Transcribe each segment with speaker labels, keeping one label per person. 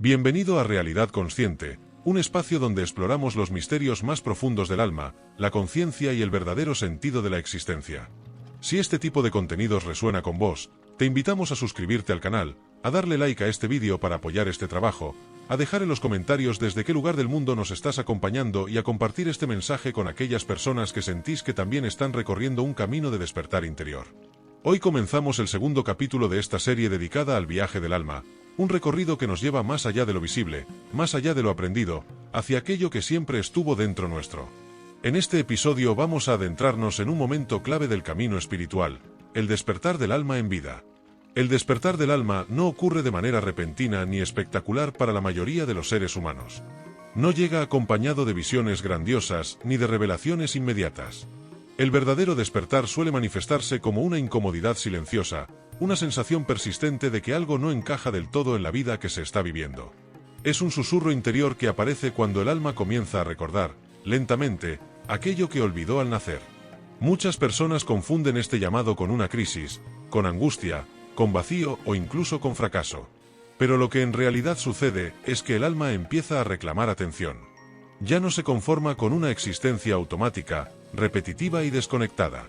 Speaker 1: Bienvenido a Realidad Consciente, un espacio donde exploramos los misterios más profundos del alma, la conciencia y el verdadero sentido de la existencia. Si este tipo de contenidos resuena con vos, te invitamos a suscribirte al canal, a darle like a este vídeo para apoyar este trabajo, a dejar en los comentarios desde qué lugar del mundo nos estás acompañando y a compartir este mensaje con aquellas personas que sentís que también están recorriendo un camino de despertar interior. Hoy comenzamos el segundo capítulo de esta serie dedicada al viaje del alma, un recorrido que nos lleva más allá de lo visible, más allá de lo aprendido, hacia aquello que siempre estuvo dentro nuestro. En este episodio vamos a adentrarnos en un momento clave del camino espiritual, el despertar del alma en vida. El despertar del alma no ocurre de manera repentina ni espectacular para la mayoría de los seres humanos. No llega acompañado de visiones grandiosas ni de revelaciones inmediatas. El verdadero despertar suele manifestarse como una incomodidad silenciosa, una sensación persistente de que algo no encaja del todo en la vida que se está viviendo. Es un susurro interior que aparece cuando el alma comienza a recordar, lentamente, aquello que olvidó al nacer. Muchas personas confunden este llamado con una crisis, con angustia, con vacío o incluso con fracaso. Pero lo que en realidad sucede es que el alma empieza a reclamar atención. Ya no se conforma con una existencia automática, repetitiva y desconectada.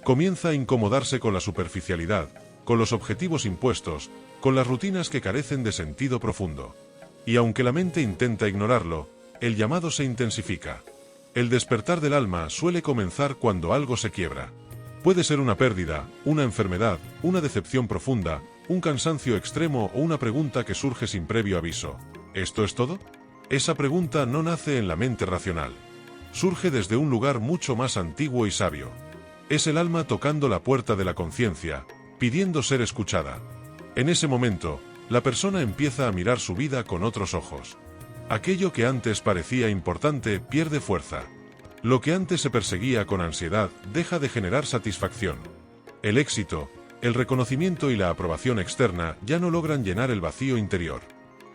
Speaker 1: Comienza a incomodarse con la superficialidad, con los objetivos impuestos, con las rutinas que carecen de sentido profundo. Y aunque la mente intenta ignorarlo, el llamado se intensifica. El despertar del alma suele comenzar cuando algo se quiebra. Puede ser una pérdida, una enfermedad, una decepción profunda, un cansancio extremo o una pregunta que surge sin previo aviso. ¿Esto es todo? Esa pregunta no nace en la mente racional. Surge desde un lugar mucho más antiguo y sabio. Es el alma tocando la puerta de la conciencia, pidiendo ser escuchada. En ese momento, la persona empieza a mirar su vida con otros ojos. Aquello que antes parecía importante pierde fuerza. Lo que antes se perseguía con ansiedad deja de generar satisfacción. El éxito, el reconocimiento y la aprobación externa ya no logran llenar el vacío interior.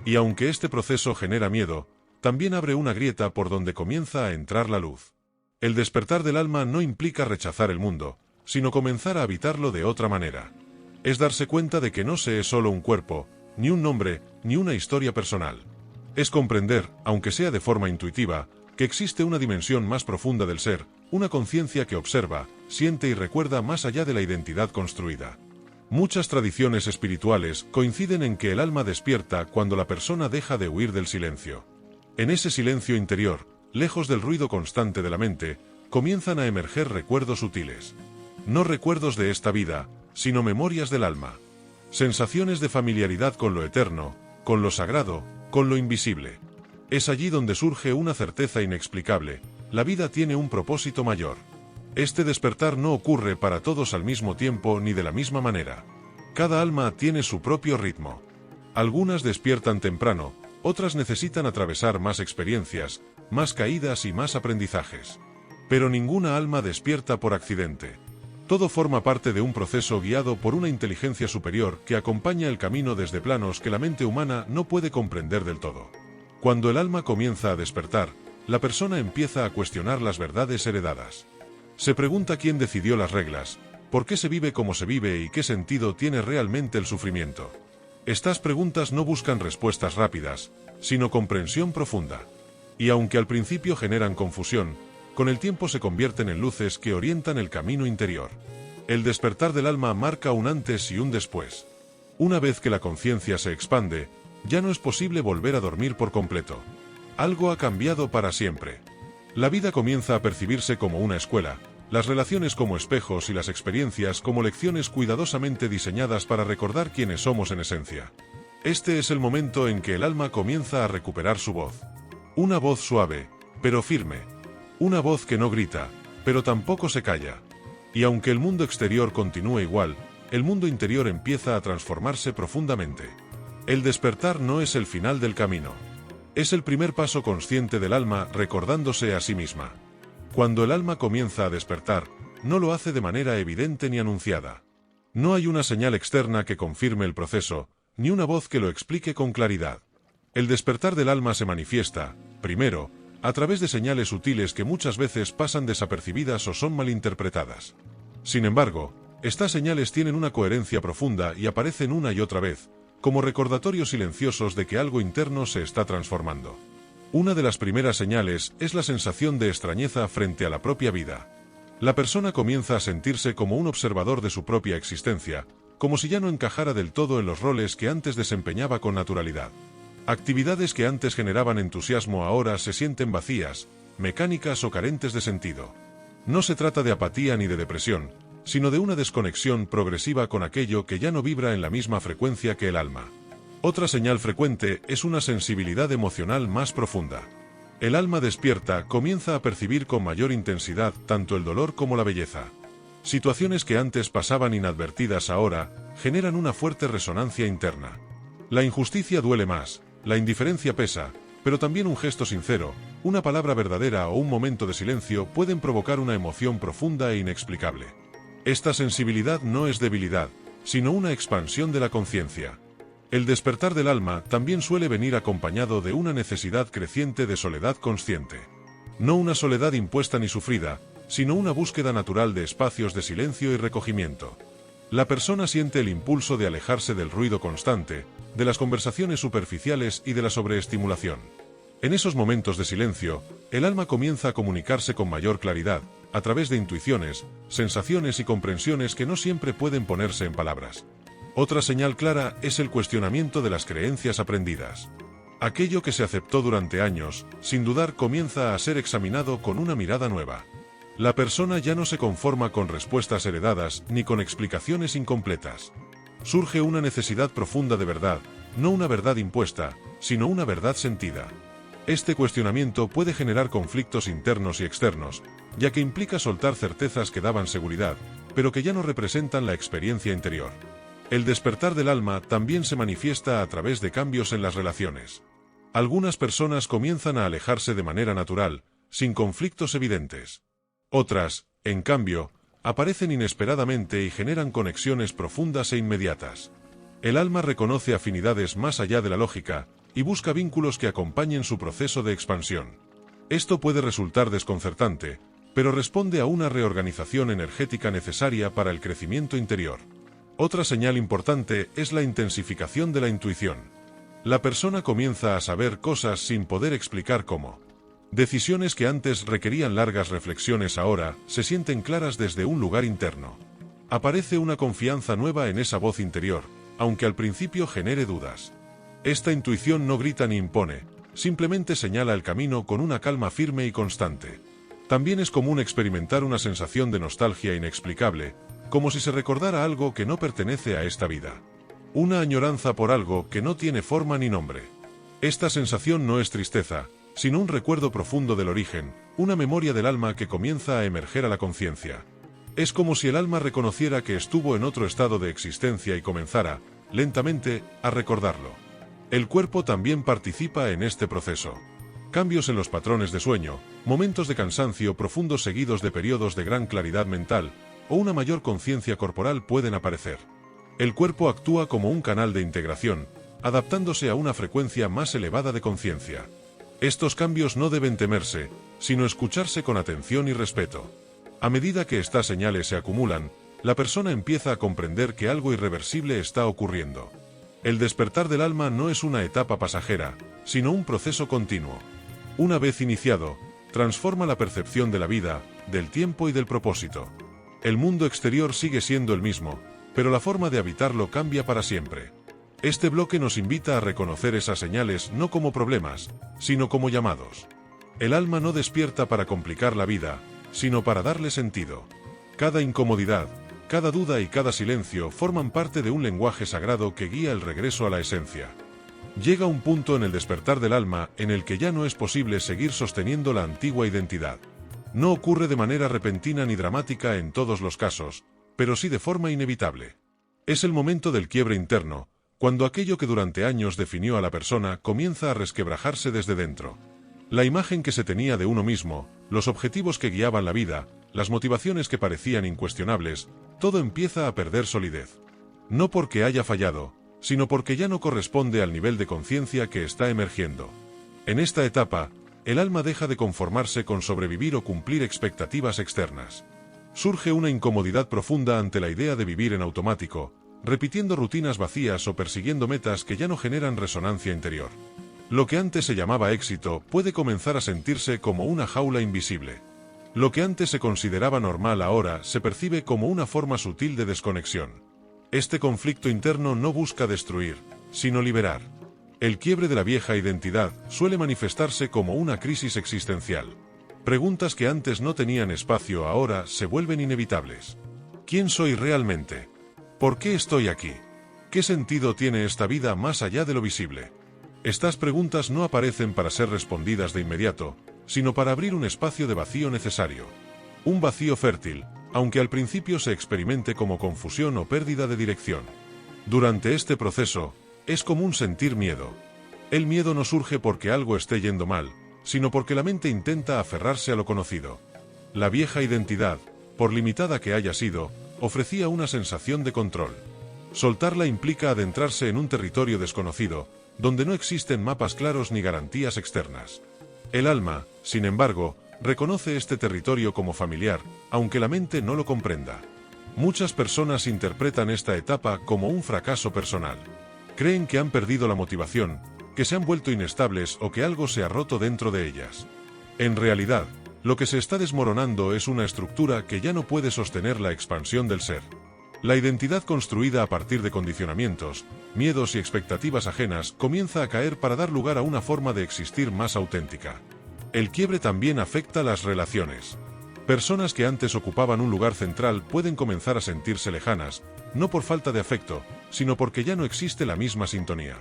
Speaker 1: Y aunque este proceso genera miedo, también abre una grieta por donde comienza a entrar la luz. El despertar del alma no implica rechazar el mundo, sino comenzar a habitarlo de otra manera. Es darse cuenta de que no se es solo un cuerpo, ni un nombre, ni una historia personal. Es comprender, aunque sea de forma intuitiva, que existe una dimensión más profunda del ser, una conciencia que observa, siente y recuerda más allá de la identidad construida. Muchas tradiciones espirituales coinciden en que el alma despierta cuando la persona deja de huir del silencio. En ese silencio interior, lejos del ruido constante de la mente, comienzan a emerger recuerdos sutiles. No recuerdos de esta vida, sino memorias del alma. Sensaciones de familiaridad con lo eterno, con lo sagrado, con lo invisible. Es allí donde surge una certeza inexplicable: la vida tiene un propósito mayor. Este despertar no ocurre para todos al mismo tiempo ni de la misma manera. Cada alma tiene su propio ritmo. Algunas despiertan temprano, otras necesitan atravesar más experiencias, más caídas y más aprendizajes. Pero ninguna alma despierta por accidente. Todo forma parte de un proceso guiado por una inteligencia superior que acompaña el camino desde planos que la mente humana no puede comprender del todo. Cuando el alma comienza a despertar, la persona empieza a cuestionar las verdades heredadas. Se pregunta quién decidió las reglas, por qué se vive como se vive y qué sentido tiene realmente el sufrimiento. Estas preguntas no buscan respuestas rápidas, sino comprensión profunda. Y aunque al principio generan confusión, con el tiempo se convierten en luces que orientan el camino interior. El despertar del alma marca un antes y un después. Una vez que la conciencia se expande, ya no es posible volver a dormir por completo. Algo ha cambiado para siempre. La vida comienza a percibirse como una escuela, las relaciones como espejos y las experiencias como lecciones cuidadosamente diseñadas para recordar quiénes somos en esencia. Este es el momento en que el alma comienza a recuperar su voz. Una voz suave, pero firme. Una voz que no grita, pero tampoco se calla. Y aunque el mundo exterior continúa igual, el mundo interior empieza a transformarse profundamente. El despertar no es el final del camino. Es el primer paso consciente del alma recordándose a sí misma. Cuando el alma comienza a despertar, no lo hace de manera evidente ni anunciada. No hay una señal externa que confirme el proceso, ni una voz que lo explique con claridad. El despertar del alma se manifiesta, primero, a través de señales sutiles que muchas veces pasan desapercibidas o son malinterpretadas. Sin embargo, estas señales tienen una coherencia profunda y aparecen una y otra vez, como recordatorios silenciosos de que algo interno se está transformando. Una de las primeras señales es la sensación de extrañeza frente a la propia vida. La persona comienza a sentirse como un observador de su propia existencia, como si ya no encajara del todo en los roles que antes desempeñaba con naturalidad. Actividades que antes generaban entusiasmo ahora se sienten vacías, mecánicas o carentes de sentido. No se trata de apatía ni de depresión, sino de una desconexión progresiva con aquello que ya no vibra en la misma frecuencia que el alma. Otra señal frecuente es una sensibilidad emocional más profunda. El alma despierta comienza a percibir con mayor intensidad tanto el dolor como la belleza. Situaciones que antes pasaban inadvertidas ahora generan una fuerte resonancia interna. La injusticia duele más, la indiferencia pesa, pero también un gesto sincero, una palabra verdadera o un momento de silencio pueden provocar una emoción profunda e inexplicable. Esta sensibilidad no es debilidad, sino una expansión de la conciencia. El despertar del alma también suele venir acompañado de una necesidad creciente de soledad consciente. No una soledad impuesta ni sufrida, sino una búsqueda natural de espacios de silencio y recogimiento. La persona siente el impulso de alejarse del ruido constante, de las conversaciones superficiales y de la sobreestimulación. En esos momentos de silencio, el alma comienza a comunicarse con mayor claridad, a través de intuiciones, sensaciones y comprensiones que no siempre pueden ponerse en palabras. Otra señal clara es el cuestionamiento de las creencias aprendidas. Aquello que se aceptó durante años, sin dudar, comienza a ser examinado con una mirada nueva. La persona ya no se conforma con respuestas heredadas ni con explicaciones incompletas. Surge una necesidad profunda de verdad, no una verdad impuesta, sino una verdad sentida. Este cuestionamiento puede generar conflictos internos y externos, ya que implica soltar certezas que daban seguridad, pero que ya no representan la experiencia interior. El despertar del alma también se manifiesta a través de cambios en las relaciones. Algunas personas comienzan a alejarse de manera natural, sin conflictos evidentes. Otras, en cambio, aparecen inesperadamente y generan conexiones profundas e inmediatas. El alma reconoce afinidades más allá de la lógica, y busca vínculos que acompañen su proceso de expansión. Esto puede resultar desconcertante, pero responde a una reorganización energética necesaria para el crecimiento interior. Otra señal importante es la intensificación de la intuición. La persona comienza a saber cosas sin poder explicar cómo. Decisiones que antes requerían largas reflexiones ahora se sienten claras desde un lugar interno. Aparece una confianza nueva en esa voz interior, aunque al principio genere dudas. Esta intuición no grita ni impone, simplemente señala el camino con una calma firme y constante. También es común experimentar una sensación de nostalgia inexplicable, como si se recordara algo que no pertenece a esta vida. Una añoranza por algo que no tiene forma ni nombre. Esta sensación no es tristeza, sino un recuerdo profundo del origen, una memoria del alma que comienza a emerger a la conciencia. Es como si el alma reconociera que estuvo en otro estado de existencia y comenzara, lentamente, a recordarlo. El cuerpo también participa en este proceso. Cambios en los patrones de sueño, momentos de cansancio profundos seguidos de periodos de gran claridad mental, o una mayor conciencia corporal pueden aparecer. El cuerpo actúa como un canal de integración, adaptándose a una frecuencia más elevada de conciencia. Estos cambios no deben temerse, sino escucharse con atención y respeto. A medida que estas señales se acumulan, la persona empieza a comprender que algo irreversible está ocurriendo. El despertar del alma no es una etapa pasajera, sino un proceso continuo. Una vez iniciado, transforma la percepción de la vida, del tiempo y del propósito. El mundo exterior sigue siendo el mismo, pero la forma de habitarlo cambia para siempre. Este bloque nos invita a reconocer esas señales no como problemas, sino como llamados. El alma no despierta para complicar la vida, sino para darle sentido. Cada incomodidad, cada duda y cada silencio forman parte de un lenguaje sagrado que guía el regreso a la esencia. Llega un punto en el despertar del alma en el que ya no es posible seguir sosteniendo la antigua identidad. No ocurre de manera repentina ni dramática en todos los casos, pero sí de forma inevitable. Es el momento del quiebre interno, cuando aquello que durante años definió a la persona comienza a resquebrajarse desde dentro. La imagen que se tenía de uno mismo, los objetivos que guiaban la vida, las motivaciones que parecían incuestionables, todo empieza a perder solidez. No porque haya fallado, sino porque ya no corresponde al nivel de conciencia que está emergiendo. En esta etapa, el alma deja de conformarse con sobrevivir o cumplir expectativas externas. Surge una incomodidad profunda ante la idea de vivir en automático, repitiendo rutinas vacías o persiguiendo metas que ya no generan resonancia interior. Lo que antes se llamaba éxito puede comenzar a sentirse como una jaula invisible. Lo que antes se consideraba normal ahora se percibe como una forma sutil de desconexión. Este conflicto interno no busca destruir, sino liberar. El quiebre de la vieja identidad suele manifestarse como una crisis existencial. Preguntas que antes no tenían espacio ahora se vuelven inevitables. ¿Quién soy realmente? ¿Por qué estoy aquí? ¿Qué sentido tiene esta vida más allá de lo visible? Estas preguntas no aparecen para ser respondidas de inmediato, sino para abrir un espacio de vacío necesario. Un vacío fértil, aunque al principio se experimente como confusión o pérdida de dirección. Durante este proceso, es común sentir miedo. El miedo no surge porque algo esté yendo mal, sino porque la mente intenta aferrarse a lo conocido. La vieja identidad, por limitada que haya sido, ofrecía una sensación de control. Soltarla implica adentrarse en un territorio desconocido, donde no existen mapas claros ni garantías externas. El alma, sin embargo, reconoce este territorio como familiar, aunque la mente no lo comprenda. Muchas personas interpretan esta etapa como un fracaso personal. Creen que han perdido la motivación, que se han vuelto inestables o que algo se ha roto dentro de ellas. En realidad, lo que se está desmoronando es una estructura que ya no puede sostener la expansión del ser. La identidad construida a partir de condicionamientos, miedos y expectativas ajenas comienza a caer para dar lugar a una forma de existir más auténtica. El quiebre también afecta las relaciones. Personas que antes ocupaban un lugar central pueden comenzar a sentirse lejanas, no por falta de afecto, sino porque ya no existe la misma sintonía.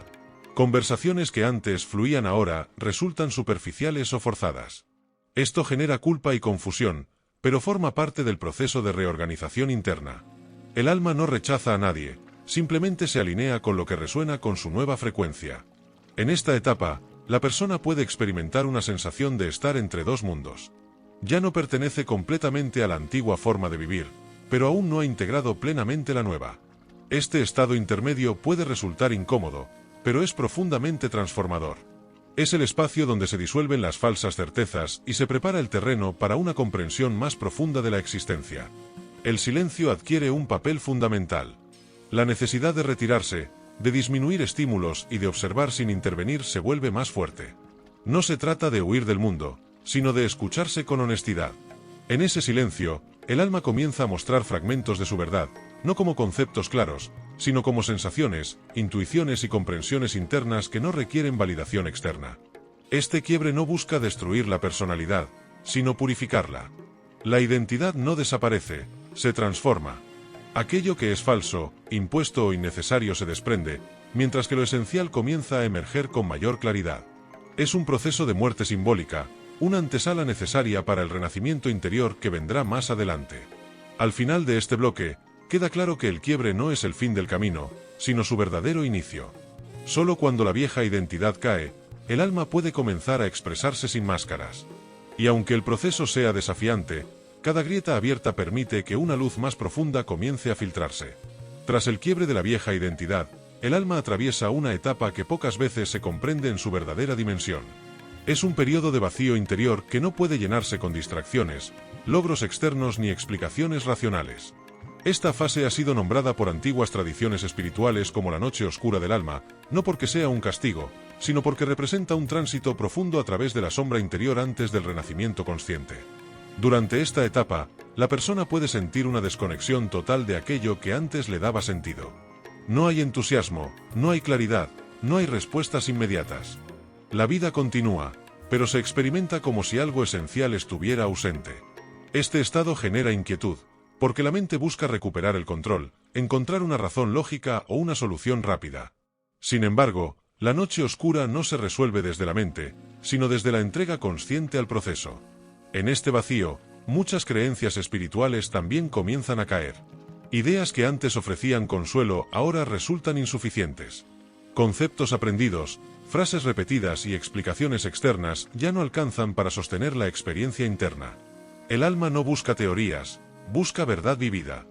Speaker 1: Conversaciones que antes fluían ahora resultan superficiales o forzadas. Esto genera culpa y confusión, pero forma parte del proceso de reorganización interna. El alma no rechaza a nadie, simplemente se alinea con lo que resuena con su nueva frecuencia. En esta etapa, la persona puede experimentar una sensación de estar entre dos mundos. Ya no pertenece completamente a la antigua forma de vivir, pero aún no ha integrado plenamente la nueva. Este estado intermedio puede resultar incómodo, pero es profundamente transformador. Es el espacio donde se disuelven las falsas certezas y se prepara el terreno para una comprensión más profunda de la existencia. El silencio adquiere un papel fundamental. La necesidad de retirarse, de disminuir estímulos y de observar sin intervenir se vuelve más fuerte. No se trata de huir del mundo, sino de escucharse con honestidad. En ese silencio, el alma comienza a mostrar fragmentos de su verdad, no como conceptos claros, sino como sensaciones, intuiciones y comprensiones internas que no requieren validación externa. Este quiebre no busca destruir la personalidad, sino purificarla. La identidad no desaparece, se transforma. Aquello que es falso, impuesto o innecesario se desprende, mientras que lo esencial comienza a emerger con mayor claridad. Es un proceso de muerte simbólica, una antesala necesaria para el renacimiento interior que vendrá más adelante. Al final de este bloque, queda claro que el quiebre no es el fin del camino, sino su verdadero inicio. Solo cuando la vieja identidad cae, el alma puede comenzar a expresarse sin máscaras. Y aunque el proceso sea desafiante, cada grieta abierta permite que una luz más profunda comience a filtrarse. Tras el quiebre de la vieja identidad, el alma atraviesa una etapa que pocas veces se comprende en su verdadera dimensión. Es un periodo de vacío interior que no puede llenarse con distracciones, logros externos ni explicaciones racionales. Esta fase ha sido nombrada por antiguas tradiciones espirituales como la noche oscura del alma, no porque sea un castigo, sino porque representa un tránsito profundo a través de la sombra interior antes del renacimiento consciente. Durante esta etapa, la persona puede sentir una desconexión total de aquello que antes le daba sentido. No hay entusiasmo, no hay claridad, no hay respuestas inmediatas. La vida continúa, pero se experimenta como si algo esencial estuviera ausente. Este estado genera inquietud, porque la mente busca recuperar el control, encontrar una razón lógica o una solución rápida. Sin embargo, la noche oscura no se resuelve desde la mente, sino desde la entrega consciente al proceso. En este vacío, muchas creencias espirituales también comienzan a caer. Ideas que antes ofrecían consuelo ahora resultan insuficientes. Conceptos aprendidos, frases repetidas y explicaciones externas ya no alcanzan para sostener la experiencia interna. El alma no busca teorías, busca verdad vivida.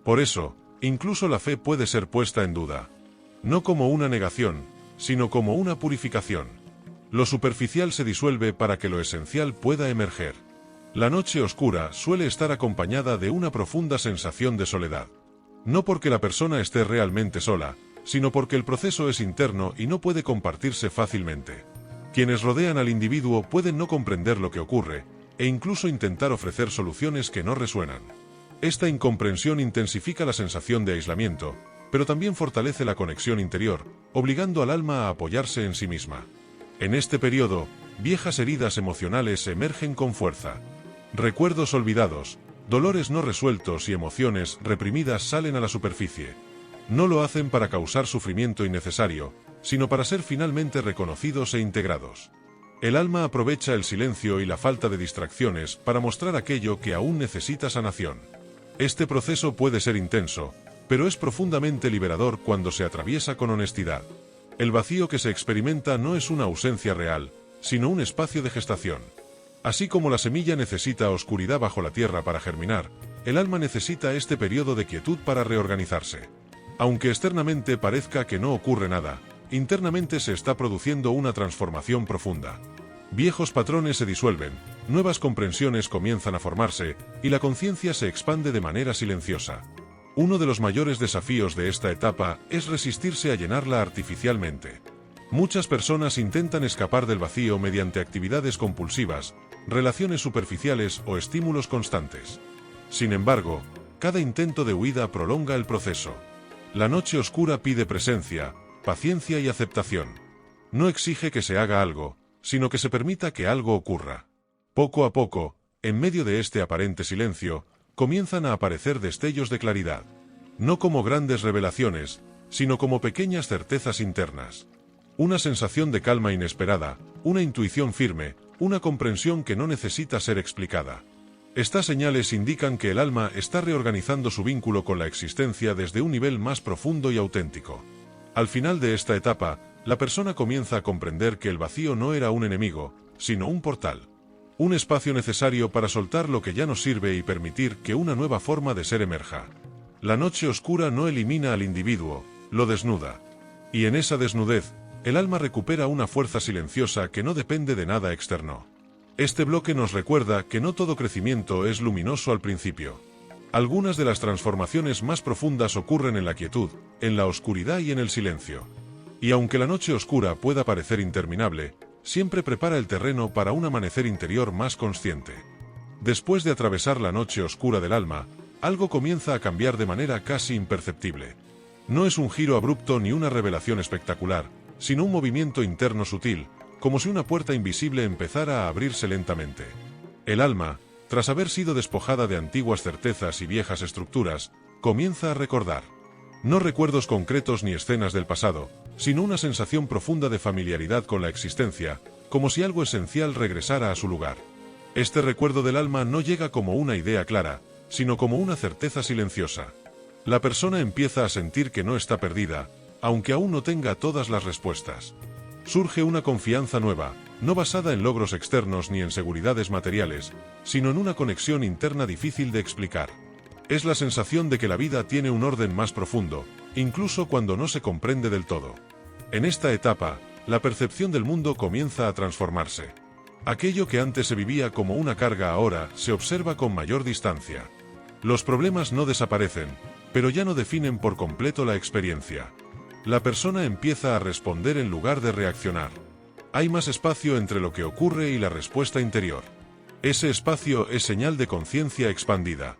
Speaker 1: Por eso, incluso la fe puede ser puesta en duda. No como una negación, sino como una purificación. Lo superficial se disuelve para que lo esencial pueda emerger. La noche oscura suele estar acompañada de una profunda sensación de soledad. No porque la persona esté realmente sola, sino porque el proceso es interno y no puede compartirse fácilmente. Quienes rodean al individuo pueden no comprender lo que ocurre, e incluso intentar ofrecer soluciones que no resuenan. Esta incomprensión intensifica la sensación de aislamiento, pero también fortalece la conexión interior, obligando al alma a apoyarse en sí misma. En este periodo, viejas heridas emocionales emergen con fuerza. Recuerdos olvidados, dolores no resueltos y emociones reprimidas salen a la superficie. No lo hacen para causar sufrimiento innecesario, sino para ser finalmente reconocidos e integrados. El alma aprovecha el silencio y la falta de distracciones para mostrar aquello que aún necesita sanación. Este proceso puede ser intenso, pero es profundamente liberador cuando se atraviesa con honestidad. El vacío que se experimenta no es una ausencia real, sino un espacio de gestación. Así como la semilla necesita oscuridad bajo la tierra para germinar, el alma necesita este periodo de quietud para reorganizarse. Aunque externamente parezca que no ocurre nada, internamente se está produciendo una transformación profunda. Viejos patrones se disuelven, nuevas comprensiones comienzan a formarse, y la conciencia se expande de manera silenciosa. Uno de los mayores desafíos de esta etapa es resistirse a llenarla artificialmente. Muchas personas intentan escapar del vacío mediante actividades compulsivas, relaciones superficiales o estímulos constantes. Sin embargo, cada intento de huida prolonga el proceso. La noche oscura pide presencia, paciencia y aceptación. No exige que se haga algo, sino que se permita que algo ocurra. Poco a poco, en medio de este aparente silencio, comienzan a aparecer destellos de claridad. No como grandes revelaciones, sino como pequeñas certezas internas. Una sensación de calma inesperada, una intuición firme, una comprensión que no necesita ser explicada. Estas señales indican que el alma está reorganizando su vínculo con la existencia desde un nivel más profundo y auténtico. Al final de esta etapa, la persona comienza a comprender que el vacío no era un enemigo, sino un portal. Un espacio necesario para soltar lo que ya no sirve y permitir que una nueva forma de ser emerja. La noche oscura no elimina al individuo, lo desnuda. Y en esa desnudez, el alma recupera una fuerza silenciosa que no depende de nada externo. Este bloque nos recuerda que no todo crecimiento es luminoso al principio. Algunas de las transformaciones más profundas ocurren en la quietud, en la oscuridad y en el silencio. Y aunque la noche oscura pueda parecer interminable, siempre prepara el terreno para un amanecer interior más consciente. Después de atravesar la noche oscura del alma, algo comienza a cambiar de manera casi imperceptible. No es un giro abrupto ni una revelación espectacular, sino un movimiento interno sutil, como si una puerta invisible empezara a abrirse lentamente. El alma, tras haber sido despojada de antiguas certezas y viejas estructuras, comienza a recordar. No recuerdos concretos ni escenas del pasado, sino una sensación profunda de familiaridad con la existencia, como si algo esencial regresara a su lugar. Este recuerdo del alma no llega como una idea clara, sino como una certeza silenciosa. La persona empieza a sentir que no está perdida, aunque aún no tenga todas las respuestas. Surge una confianza nueva, no basada en logros externos ni en seguridades materiales, sino en una conexión interna difícil de explicar. Es la sensación de que la vida tiene un orden más profundo, incluso cuando no se comprende del todo. En esta etapa, la percepción del mundo comienza a transformarse. Aquello que antes se vivía como una carga ahora se observa con mayor distancia. Los problemas no desaparecen, pero ya no definen por completo la experiencia. La persona empieza a responder en lugar de reaccionar. Hay más espacio entre lo que ocurre y la respuesta interior. Ese espacio es señal de conciencia expandida.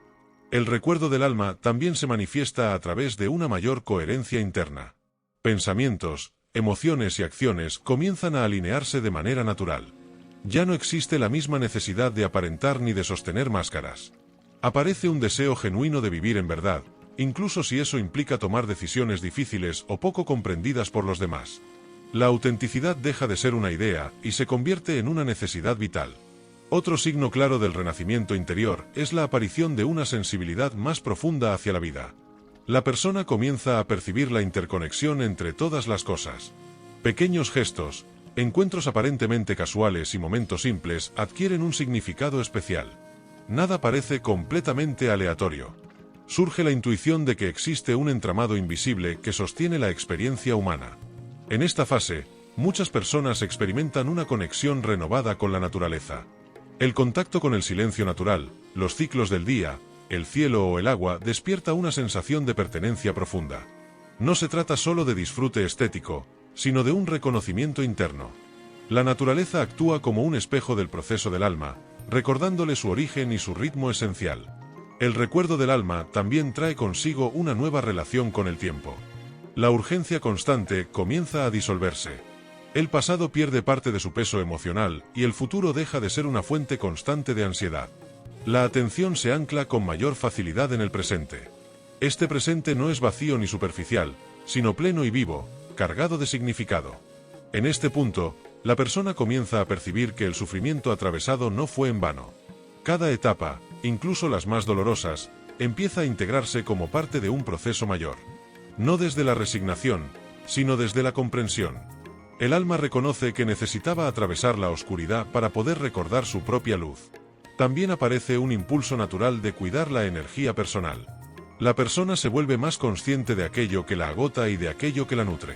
Speaker 1: El recuerdo del alma también se manifiesta a través de una mayor coherencia interna. Pensamientos, emociones y acciones comienzan a alinearse de manera natural. Ya no existe la misma necesidad de aparentar ni de sostener máscaras. Aparece un deseo genuino de vivir en verdad, incluso si eso implica tomar decisiones difíciles o poco comprendidas por los demás. La autenticidad deja de ser una idea y se convierte en una necesidad vital. Otro signo claro del renacimiento interior es la aparición de una sensibilidad más profunda hacia la vida. La persona comienza a percibir la interconexión entre todas las cosas. Pequeños gestos, encuentros aparentemente casuales y momentos simples adquieren un significado especial. Nada parece completamente aleatorio. Surge la intuición de que existe un entramado invisible que sostiene la experiencia humana. En esta fase, muchas personas experimentan una conexión renovada con la naturaleza. El contacto con el silencio natural, los ciclos del día, el cielo o el agua despierta una sensación de pertenencia profunda. No se trata solo de disfrute estético, sino de un reconocimiento interno. La naturaleza actúa como un espejo del proceso del alma, recordándole su origen y su ritmo esencial. El recuerdo del alma también trae consigo una nueva relación con el tiempo. La urgencia constante comienza a disolverse. El pasado pierde parte de su peso emocional y el futuro deja de ser una fuente constante de ansiedad. La atención se ancla con mayor facilidad en el presente. Este presente no es vacío ni superficial, sino pleno y vivo, cargado de significado. En este punto, la persona comienza a percibir que el sufrimiento atravesado no fue en vano. Cada etapa, incluso las más dolorosas, empieza a integrarse como parte de un proceso mayor. No desde la resignación, sino desde la comprensión. El alma reconoce que necesitaba atravesar la oscuridad para poder recordar su propia luz. También aparece un impulso natural de cuidar la energía personal. La persona se vuelve más consciente de aquello que la agota y de aquello que la nutre.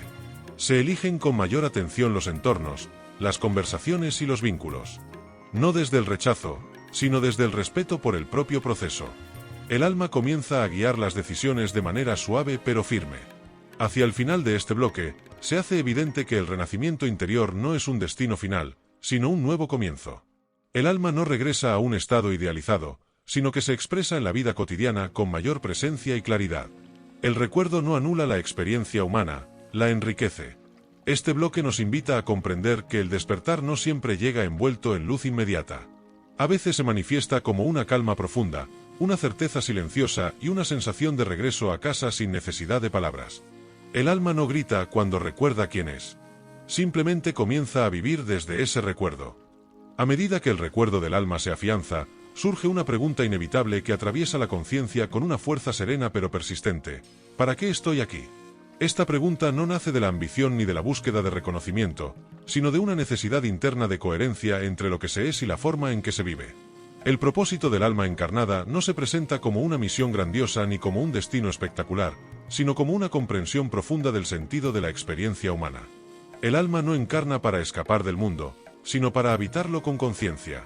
Speaker 1: Se eligen con mayor atención los entornos, las conversaciones y los vínculos. No desde el rechazo, sino desde el respeto por el propio proceso. El alma comienza a guiar las decisiones de manera suave pero firme. Hacia el final de este bloque, se hace evidente que el renacimiento interior no es un destino final, sino un nuevo comienzo. El alma no regresa a un estado idealizado, sino que se expresa en la vida cotidiana con mayor presencia y claridad. El recuerdo no anula la experiencia humana, la enriquece. Este bloque nos invita a comprender que el despertar no siempre llega envuelto en luz inmediata. A veces se manifiesta como una calma profunda, una certeza silenciosa y una sensación de regreso a casa sin necesidad de palabras. El alma no grita cuando recuerda quién es. Simplemente comienza a vivir desde ese recuerdo. A medida que el recuerdo del alma se afianza, surge una pregunta inevitable que atraviesa la conciencia con una fuerza serena pero persistente. ¿Para qué estoy aquí? Esta pregunta no nace de la ambición ni de la búsqueda de reconocimiento, sino de una necesidad interna de coherencia entre lo que se es y la forma en que se vive. El propósito del alma encarnada no se presenta como una misión grandiosa ni como un destino espectacular, sino como una comprensión profunda del sentido de la experiencia humana. El alma no encarna para escapar del mundo, sino para habitarlo con conciencia.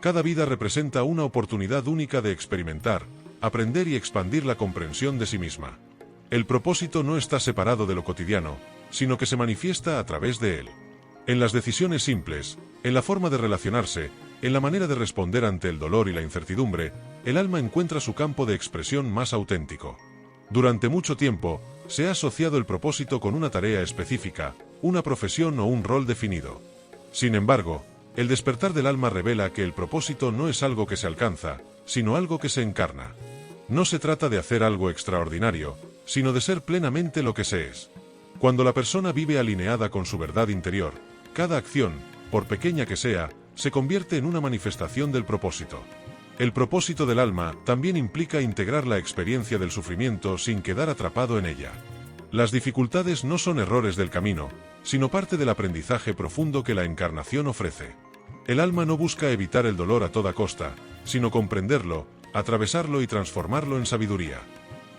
Speaker 1: Cada vida representa una oportunidad única de experimentar, aprender y expandir la comprensión de sí misma. El propósito no está separado de lo cotidiano, sino que se manifiesta a través de él. En las decisiones simples, en la forma de relacionarse, en la manera de responder ante el dolor y la incertidumbre, el alma encuentra su campo de expresión más auténtico. Durante mucho tiempo, se ha asociado el propósito con una tarea específica, una profesión o un rol definido. Sin embargo, el despertar del alma revela que el propósito no es algo que se alcanza, sino algo que se encarna. No se trata de hacer algo extraordinario, sino de ser plenamente lo que se es. Cuando la persona vive alineada con su verdad interior, cada acción, por pequeña que sea, se convierte en una manifestación del propósito. El propósito del alma también implica integrar la experiencia del sufrimiento sin quedar atrapado en ella. Las dificultades no son errores del camino, sino parte del aprendizaje profundo que la encarnación ofrece. El alma no busca evitar el dolor a toda costa, sino comprenderlo, atravesarlo y transformarlo en sabiduría.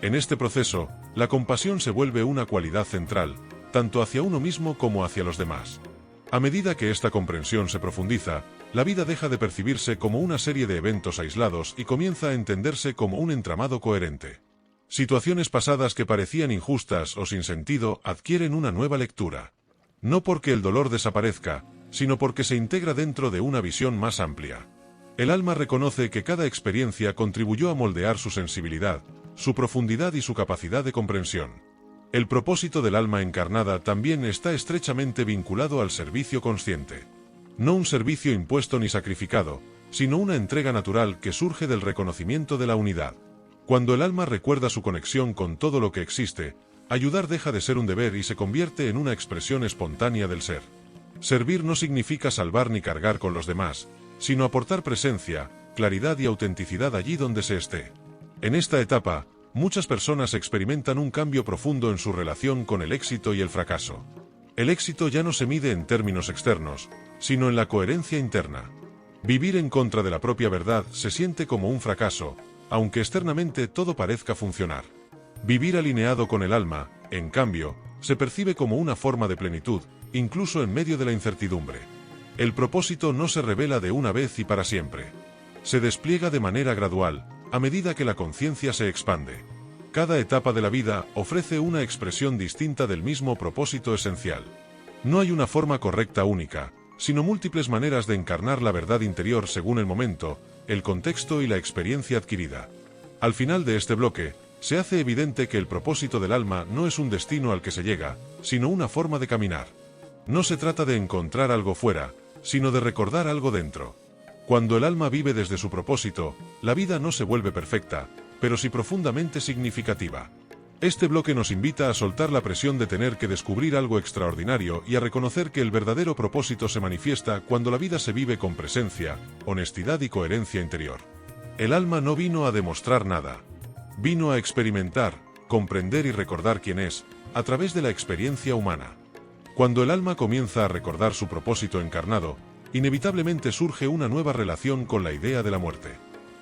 Speaker 1: En este proceso, la compasión se vuelve una cualidad central, tanto hacia uno mismo como hacia los demás. A medida que esta comprensión se profundiza, la vida deja de percibirse como una serie de eventos aislados y comienza a entenderse como un entramado coherente. Situaciones pasadas que parecían injustas o sin sentido adquieren una nueva lectura. No porque el dolor desaparezca, sino porque se integra dentro de una visión más amplia. El alma reconoce que cada experiencia contribuyó a moldear su sensibilidad, su profundidad y su capacidad de comprensión. El propósito del alma encarnada también está estrechamente vinculado al servicio consciente. No un servicio impuesto ni sacrificado, sino una entrega natural que surge del reconocimiento de la unidad. Cuando el alma recuerda su conexión con todo lo que existe, ayudar deja de ser un deber y se convierte en una expresión espontánea del ser. Servir no significa salvar ni cargar con los demás, sino aportar presencia, claridad y autenticidad allí donde se esté. En esta etapa, muchas personas experimentan un cambio profundo en su relación con el éxito y el fracaso. El éxito ya no se mide en términos externos, sino en la coherencia interna. Vivir en contra de la propia verdad se siente como un fracaso, aunque externamente todo parezca funcionar. Vivir alineado con el alma, en cambio, se percibe como una forma de plenitud, incluso en medio de la incertidumbre. El propósito no se revela de una vez y para siempre. Se despliega de manera gradual, a medida que la conciencia se expande. Cada etapa de la vida ofrece una expresión distinta del mismo propósito esencial. No hay una forma correcta única, sino múltiples maneras de encarnar la verdad interior según el momento, el contexto y la experiencia adquirida. Al final de este bloque, se hace evidente que el propósito del alma no es un destino al que se llega, sino una forma de caminar. No se trata de encontrar algo fuera, sino de recordar algo dentro. Cuando el alma vive desde su propósito, la vida no se vuelve perfecta, pero sí profundamente significativa. Este bloque nos invita a soltar la presión de tener que descubrir algo extraordinario y a reconocer que el verdadero propósito se manifiesta cuando la vida se vive con presencia, honestidad y coherencia interior. El alma no vino a demostrar nada. Vino a experimentar, comprender y recordar quién es, a través de la experiencia humana. Cuando el alma comienza a recordar su propósito encarnado, inevitablemente surge una nueva relación con la idea de la muerte.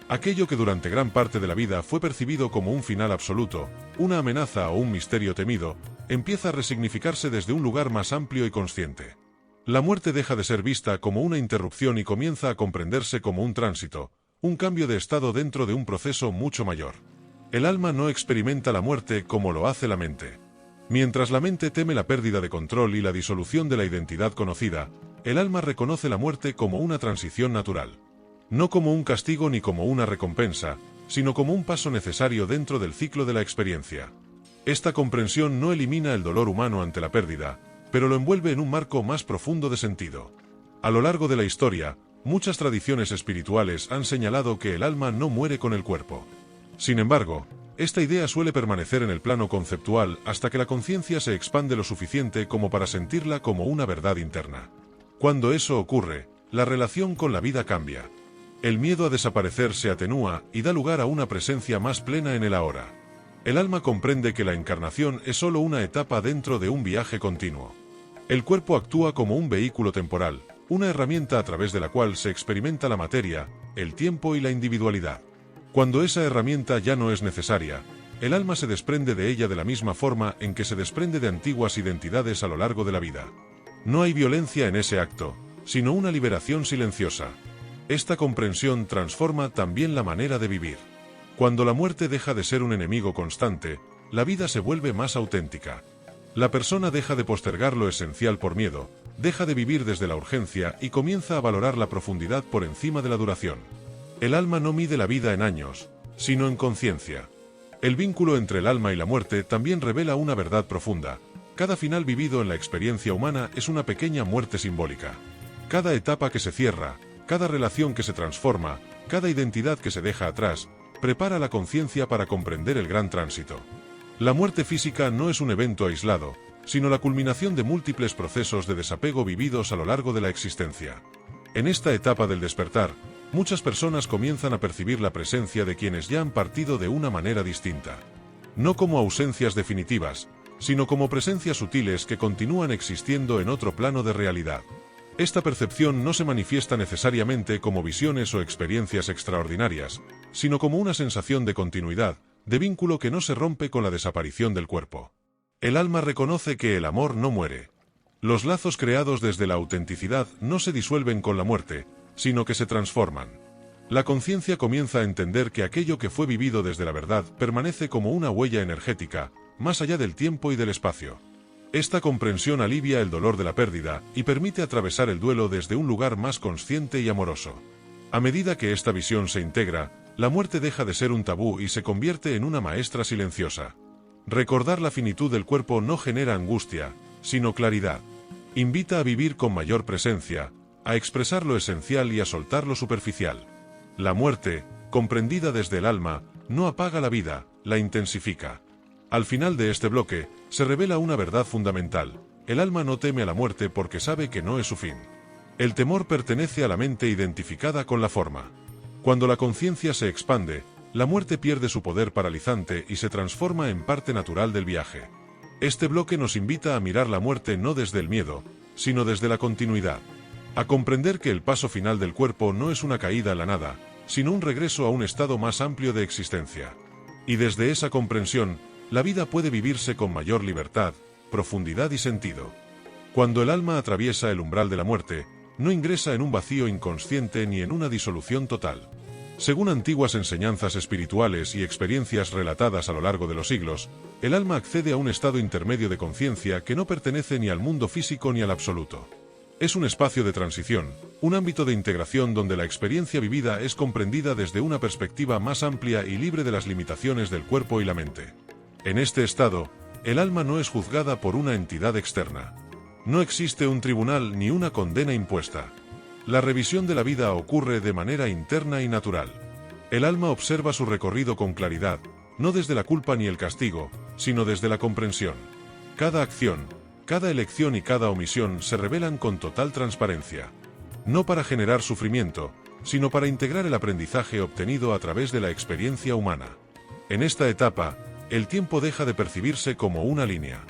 Speaker 1: Aquello que durante gran parte de la vida fue percibido como un final absoluto, una amenaza o un misterio temido, empieza a resignificarse desde un lugar más amplio y consciente. La muerte deja de ser vista como una interrupción y comienza a comprenderse como un tránsito, un cambio de estado dentro de un proceso mucho mayor. El alma no experimenta la muerte como lo hace la mente. Mientras la mente teme la pérdida de control y la disolución de la identidad conocida, el alma reconoce la muerte como una transición natural. No como un castigo ni como una recompensa, sino como un paso necesario dentro del ciclo de la experiencia. Esta comprensión no elimina el dolor humano ante la pérdida, pero lo envuelve en un marco más profundo de sentido. A lo largo de la historia, muchas tradiciones espirituales han señalado que el alma no muere con el cuerpo. Sin embargo, esta idea suele permanecer en el plano conceptual hasta que la conciencia se expande lo suficiente como para sentirla como una verdad interna. Cuando eso ocurre, la relación con la vida cambia. El miedo a desaparecer se atenúa y da lugar a una presencia más plena en el ahora. El alma comprende que la encarnación es solo una etapa dentro de un viaje continuo. El cuerpo actúa como un vehículo temporal, una herramienta a través de la cual se experimenta la materia, el tiempo y la individualidad. Cuando esa herramienta ya no es necesaria, el alma se desprende de ella de la misma forma en que se desprende de antiguas identidades a lo largo de la vida. No hay violencia en ese acto, sino una liberación silenciosa. Esta comprensión transforma también la manera de vivir. Cuando la muerte deja de ser un enemigo constante, la vida se vuelve más auténtica. La persona deja de postergar lo esencial por miedo, deja de vivir desde la urgencia y comienza a valorar la profundidad por encima de la duración. El alma no mide la vida en años, sino en conciencia. El vínculo entre el alma y la muerte también revela una verdad profunda. Cada final vivido en la experiencia humana es una pequeña muerte simbólica. Cada etapa que se cierra, cada relación que se transforma, cada identidad que se deja atrás, prepara la conciencia para comprender el gran tránsito. La muerte física no es un evento aislado, sino la culminación de múltiples procesos de desapego vividos a lo largo de la existencia. En esta etapa del despertar, muchas personas comienzan a percibir la presencia de quienes ya han partido de una manera distinta. No como ausencias definitivas, sino como presencias sutiles que continúan existiendo en otro plano de realidad. Esta percepción no se manifiesta necesariamente como visiones o experiencias extraordinarias, sino como una sensación de continuidad, de vínculo que no se rompe con la desaparición del cuerpo. El alma reconoce que el amor no muere. Los lazos creados desde la autenticidad no se disuelven con la muerte, sino que se transforman. La conciencia comienza a entender que aquello que fue vivido desde la verdad permanece como una huella energética, más allá del tiempo y del espacio. Esta comprensión alivia el dolor de la pérdida y permite atravesar el duelo desde un lugar más consciente y amoroso. A medida que esta visión se integra, la muerte deja de ser un tabú y se convierte en una maestra silenciosa. Recordar la finitud del cuerpo no genera angustia, sino claridad. Invita a vivir con mayor presencia, a expresar lo esencial y a soltar lo superficial. La muerte, comprendida desde el alma, no apaga la vida, la intensifica. Al final de este bloque, se revela una verdad fundamental: el alma no teme a la muerte porque sabe que no es su fin. El temor pertenece a la mente identificada con la forma. Cuando la conciencia se expande, la muerte pierde su poder paralizante y se transforma en parte natural del viaje. Este bloque nos invita a mirar la muerte no desde el miedo, sino desde la continuidad. A comprender que el paso final del cuerpo no es una caída a la nada, sino un regreso a un estado más amplio de existencia. Y desde esa comprensión, la vida puede vivirse con mayor libertad, profundidad y sentido. Cuando el alma atraviesa el umbral de la muerte, no ingresa en un vacío inconsciente ni en una disolución total. Según antiguas enseñanzas espirituales y experiencias relatadas a lo largo de los siglos, el alma accede a un estado intermedio de conciencia que no pertenece ni al mundo físico ni al absoluto. Es un espacio de transición, un ámbito de integración donde la experiencia vivida es comprendida desde una perspectiva más amplia y libre de las limitaciones del cuerpo y la mente. En este estado, el alma no es juzgada por una entidad externa. No existe un tribunal ni una condena impuesta. La revisión de la vida ocurre de manera interna y natural. El alma observa su recorrido con claridad, no desde la culpa ni el castigo, sino desde la comprensión. Cada acción, cada elección y cada omisión se revelan con total transparencia. No para generar sufrimiento, sino para integrar el aprendizaje obtenido a través de la experiencia humana. En esta etapa, el tiempo deja de percibirse como una línea.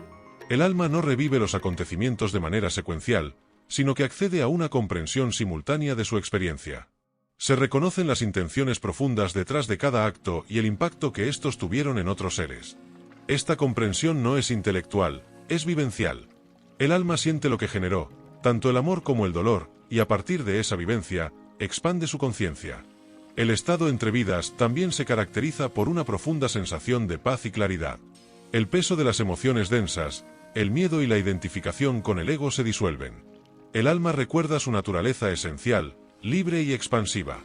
Speaker 1: El alma no revive los acontecimientos de manera secuencial, sino que accede a una comprensión simultánea de su experiencia. Se reconocen las intenciones profundas detrás de cada acto y el impacto que estos tuvieron en otros seres. Esta comprensión no es intelectual, es vivencial. El alma siente lo que generó, tanto el amor como el dolor, y a partir de esa vivencia, expande su conciencia. El estado entre vidas también se caracteriza por una profunda sensación de paz y claridad. El peso de las emociones densas, el miedo y la identificación con el ego se disuelven. El alma recuerda su naturaleza esencial, libre y expansiva.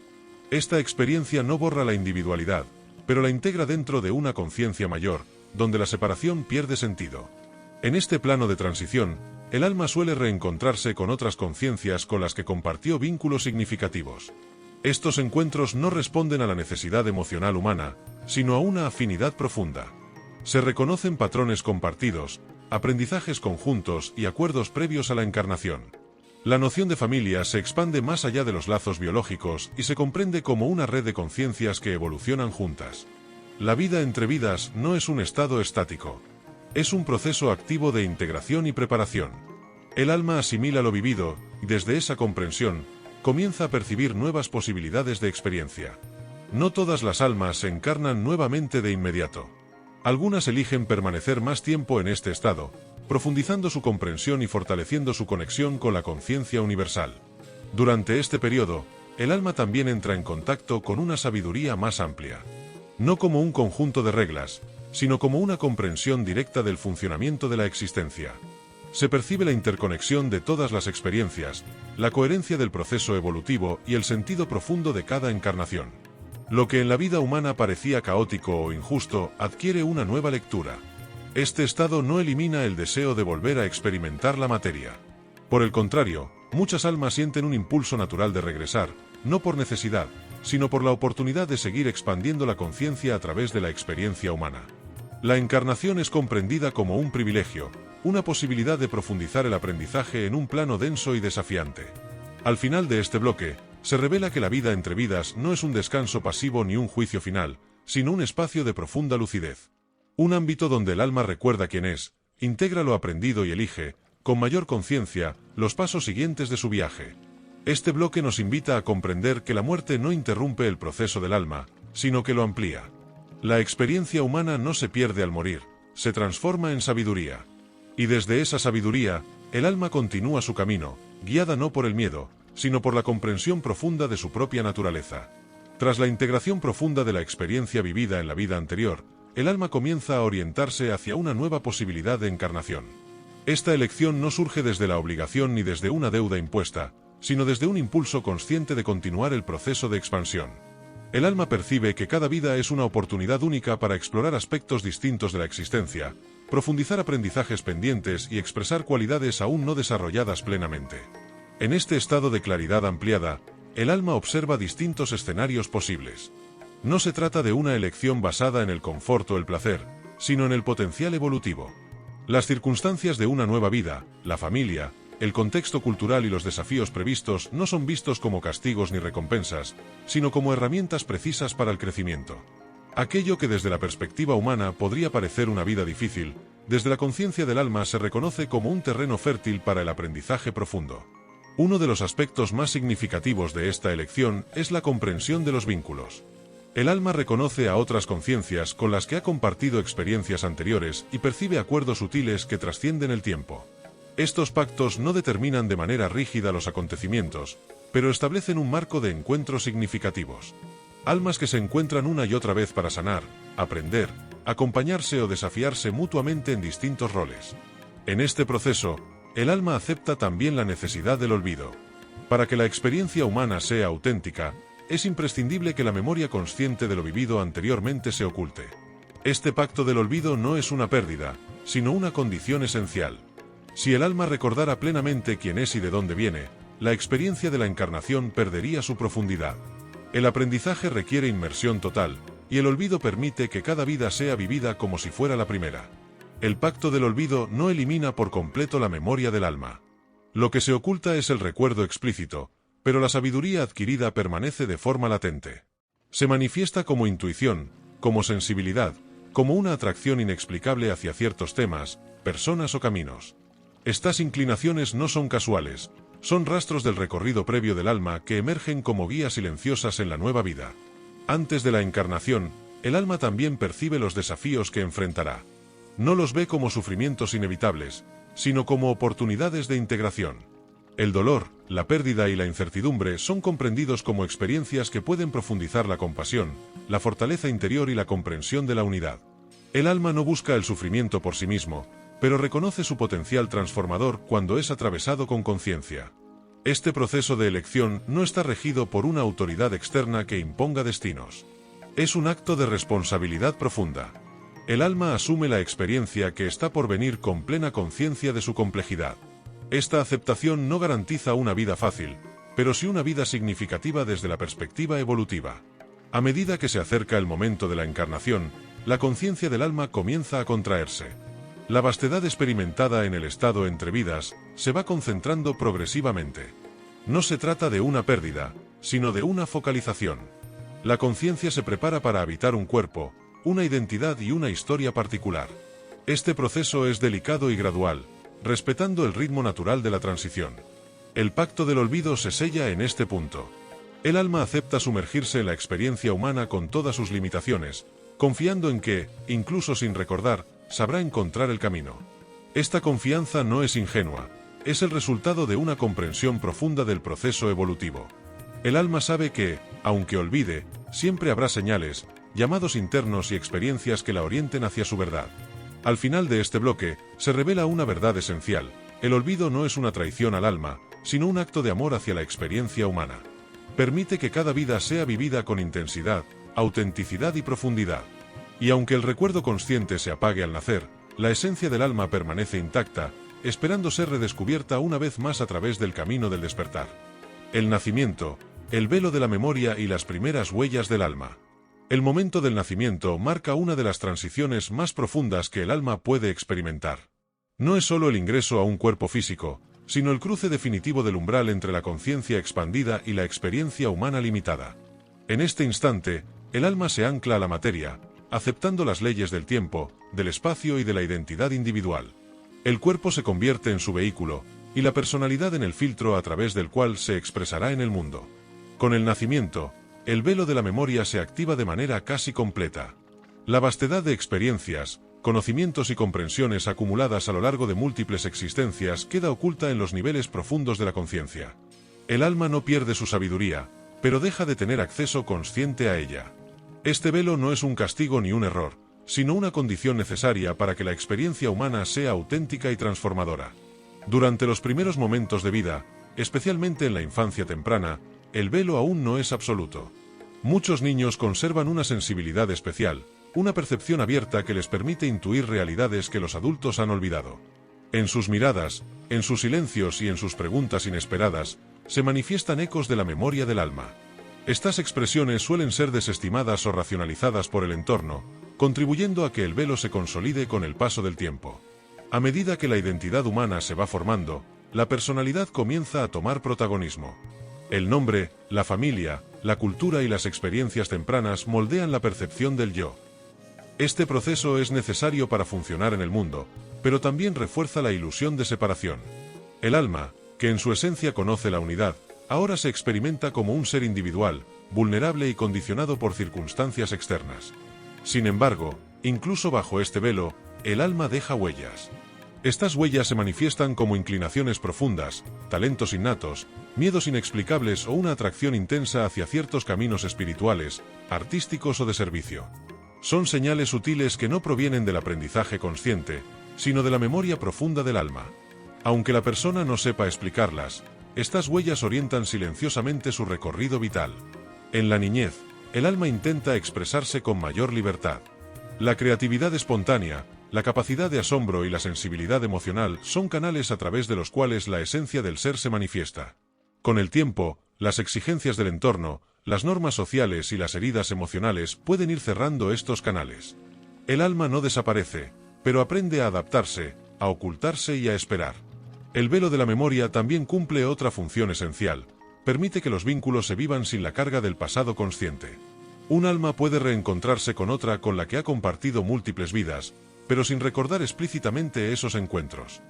Speaker 1: Esta experiencia no borra la individualidad, pero la integra dentro de una conciencia mayor, donde la separación pierde sentido. En este plano de transición, el alma suele reencontrarse con otras conciencias con las que compartió vínculos significativos. Estos encuentros no responden a la necesidad emocional humana, sino a una afinidad profunda. Se reconocen patrones compartidos, aprendizajes conjuntos y acuerdos previos a la encarnación. La noción de familia se expande más allá de los lazos biológicos y se comprende como una red de conciencias que evolucionan juntas. La vida entre vidas no es un estado estático. Es un proceso activo de integración y preparación. El alma asimila lo vivido, y desde esa comprensión, comienza a percibir nuevas posibilidades de experiencia. No todas las almas se encarnan nuevamente de inmediato. Algunas eligen permanecer más tiempo en este estado, profundizando su comprensión y fortaleciendo su conexión con la conciencia universal. Durante este periodo, el alma también entra en contacto con una sabiduría más amplia. No como un conjunto de reglas, sino como una comprensión directa del funcionamiento de la existencia. Se percibe la interconexión de todas las experiencias, la coherencia del proceso evolutivo y el sentido profundo de cada encarnación. Lo que en la vida humana parecía caótico o injusto adquiere una nueva lectura. Este estado no elimina el deseo de volver a experimentar la materia. Por el contrario, muchas almas sienten un impulso natural de regresar, no por necesidad, sino por la oportunidad de seguir expandiendo la conciencia a través de la experiencia humana. La encarnación es comprendida como un privilegio, una posibilidad de profundizar el aprendizaje en un plano denso y desafiante. Al final de este bloque, se revela que la vida entre vidas no es un descanso pasivo ni un juicio final, sino un espacio de profunda lucidez. Un ámbito donde el alma recuerda quién es, integra lo aprendido y elige, con mayor conciencia, los pasos siguientes de su viaje. Este bloque nos invita a comprender que la muerte no interrumpe el proceso del alma, sino que lo amplía. La experiencia humana no se pierde al morir, se transforma en sabiduría. Y desde esa sabiduría, el alma continúa su camino, guiada no por el miedo, sino por la comprensión profunda de su propia naturaleza. Tras la integración profunda de la experiencia vivida en la vida anterior, el alma comienza a orientarse hacia una nueva posibilidad de encarnación. Esta elección no surge desde la obligación ni desde una deuda impuesta, sino desde un impulso consciente de continuar el proceso de expansión. El alma percibe que cada vida es una oportunidad única para explorar aspectos distintos de la existencia, profundizar aprendizajes pendientes y expresar cualidades aún no desarrolladas plenamente. En este estado de claridad ampliada, el alma observa distintos escenarios posibles. No se trata de una elección basada en el confort o el placer, sino en el potencial evolutivo. Las circunstancias de una nueva vida, la familia, el contexto cultural y los desafíos previstos no son vistos como castigos ni recompensas, sino como herramientas precisas para el crecimiento. Aquello que desde la perspectiva humana podría parecer una vida difícil, desde la conciencia del alma se reconoce como un terreno fértil para el aprendizaje profundo. Uno de los aspectos más significativos de esta elección es la comprensión de los vínculos. El alma reconoce a otras conciencias con las que ha compartido experiencias anteriores y percibe acuerdos sutiles que trascienden el tiempo. Estos pactos no determinan de manera rígida los acontecimientos, pero establecen un marco de encuentros significativos. almas que se encuentran una y otra vez para sanar, aprender, acompañarse o desafiarse mutuamente en distintos roles. En este proceso, el alma acepta también la necesidad del olvido. Para que la experiencia humana sea auténtica, es imprescindible que la memoria consciente de lo vivido anteriormente se oculte. Este pacto del olvido no es una pérdida, sino una condición esencial. Si el alma recordara plenamente quién es y de dónde viene, la experiencia de la encarnación perdería su profundidad. El aprendizaje requiere inmersión total, y el olvido permite que cada vida sea vivida como si fuera la primera. El pacto del olvido no elimina por completo la memoria del alma. Lo que se oculta es el recuerdo explícito, pero la sabiduría adquirida permanece de forma latente. Se manifiesta como intuición, como sensibilidad, como una atracción inexplicable hacia ciertos temas, personas o caminos. Estas inclinaciones no son casuales, son rastros del recorrido previo del alma que emergen como guías silenciosas en la nueva vida. Antes de la encarnación, el alma también percibe los desafíos que enfrentará. No los ve como sufrimientos inevitables, sino como oportunidades de integración. El dolor, la pérdida y la incertidumbre son comprendidos como experiencias que pueden profundizar la compasión, la fortaleza interior y la comprensión de la unidad. El alma no busca el sufrimiento por sí mismo, pero reconoce su potencial transformador cuando es atravesado con conciencia. Este proceso de elección no está regido por una autoridad externa que imponga destinos. Es un acto de responsabilidad profunda. El alma asume la experiencia que está por venir con plena conciencia de su complejidad. Esta aceptación no garantiza una vida fácil, pero sí una vida significativa desde la perspectiva evolutiva. A medida que se acerca el momento de la encarnación, la conciencia del alma comienza a contraerse. La vastedad experimentada en el estado entre vidas se va concentrando progresivamente. No se trata de una pérdida, sino de una focalización. La conciencia se prepara para habitar un cuerpo, una identidad y una historia particular. Este proceso es delicado y gradual, respetando el ritmo natural de la transición. El pacto del olvido se sella en este punto. El alma acepta sumergirse en la experiencia humana con todas sus limitaciones, confiando en que, incluso sin recordar, sabrá encontrar el camino. Esta confianza no es ingenua, es el resultado de una comprensión profunda del proceso evolutivo. El alma sabe que, aunque olvide, siempre habrá señales, llamados internos y experiencias que la orienten hacia su verdad. Al final de este bloque, se revela una verdad esencial: el olvido no es una traición al alma, sino un acto de amor hacia la experiencia humana. Permite que cada vida sea vivida con intensidad, autenticidad y profundidad. Y aunque el recuerdo consciente se apague al nacer, la esencia del alma permanece intacta, esperando ser redescubierta una vez más a través del camino del despertar. El nacimiento, el velo de la memoria y las primeras huellas del alma. El momento del nacimiento marca una de las transiciones más profundas que el alma puede experimentar. No es solo el ingreso a un cuerpo físico, sino el cruce definitivo del umbral entre la conciencia expandida y la experiencia humana limitada. En este instante, el alma se ancla a la materia, aceptando las leyes del tiempo, del espacio y de la identidad individual. El cuerpo se convierte en su vehículo, y la personalidad en el filtro a través del cual se expresará en el mundo. Con el nacimiento, el velo de la memoria se activa de manera casi completa. La vastedad de experiencias, conocimientos y comprensiones acumuladas a lo largo de múltiples existencias queda oculta en los niveles profundos de la conciencia. El alma no pierde su sabiduría, pero deja de tener acceso consciente a ella. Este velo no es un castigo ni un error, sino una condición necesaria para que la experiencia humana sea auténtica y transformadora. Durante los primeros momentos de vida, especialmente en la infancia temprana, el velo aún no es absoluto. Muchos niños conservan una sensibilidad especial, una percepción abierta que les permite intuir realidades que los adultos han olvidado. En sus miradas, en sus silencios y en sus preguntas inesperadas, se manifiestan ecos de la memoria del alma. Estas expresiones suelen ser desestimadas o racionalizadas por el entorno, contribuyendo a que el velo se consolide con el paso del tiempo. A medida que la identidad humana se va formando, la personalidad comienza a tomar protagonismo. El nombre, la familia, la cultura y las experiencias tempranas moldean la percepción del yo. Este proceso es necesario para funcionar en el mundo, pero también refuerza la ilusión de separación. El alma, que en su esencia conoce la unidad, ahora se experimenta como un ser individual, vulnerable y condicionado por circunstancias externas. Sin embargo, incluso bajo este velo, el alma deja huellas. Estas huellas se manifiestan como inclinaciones profundas, talentos innatos, miedos inexplicables o una atracción intensa hacia ciertos caminos espirituales, artísticos o de servicio. Son señales sutiles que no provienen del aprendizaje consciente, sino de la memoria profunda del alma. Aunque la persona no sepa explicarlas, estas huellas orientan silenciosamente su recorrido vital. En la niñez, el alma intenta expresarse con mayor libertad. La creatividad espontánea, la capacidad de asombro y la sensibilidad emocional son canales a través de los cuales la esencia del ser se manifiesta. Con el tiempo, las exigencias del entorno, las normas sociales y las heridas emocionales pueden ir cerrando estos canales. El alma no desaparece, pero aprende a adaptarse, a ocultarse y a esperar. El velo de la memoria también cumple otra función esencial: permite que los vínculos se vivan sin la carga del pasado consciente. Un alma puede reencontrarse con otra con la que ha compartido múltiples vidas, pero sin recordar explícitamente esos encuentros.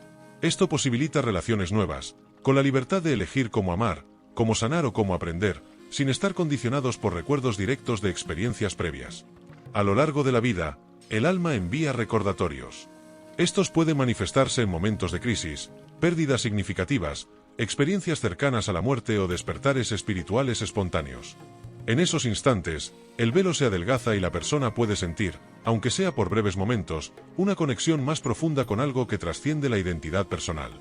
Speaker 1: Esto posibilita relaciones nuevas, con la libertad de elegir cómo amar, cómo sanar o cómo aprender, sin estar condicionados por recuerdos directos de experiencias previas. A lo largo de la vida, el alma envía recordatorios. Estos pueden manifestarse en momentos de crisis, pérdidas significativas, experiencias cercanas a la muerte o despertares espirituales espontáneos. En esos instantes, el velo se adelgaza y la persona puede sentir, aunque sea por breves momentos, una conexión más profunda con algo que trasciende la identidad personal.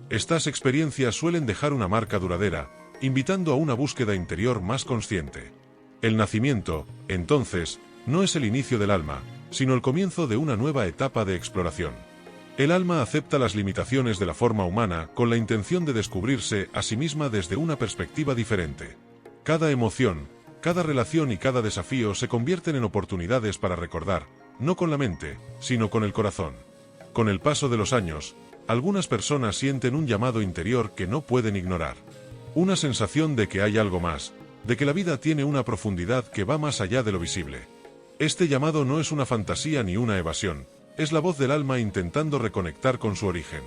Speaker 1: Estas experiencias suelen dejar una marca duradera, invitando a una búsqueda interior más consciente. El nacimiento, entonces, no es el inicio del alma, sino el comienzo de una nueva etapa de exploración. El alma acepta las limitaciones de la forma humana con la intención de descubrirse a sí misma desde una perspectiva diferente. Cada emoción, cada relación y cada desafío se convierten en oportunidades para recordar, no con la mente, sino con el corazón. Con el paso de los años, algunas personas sienten un llamado interior que no pueden ignorar. Una sensación de que hay algo más, de que la vida tiene una profundidad que va más allá de lo visible. Este llamado no es una fantasía ni una evasión, es la voz del alma intentando reconectar con su origen.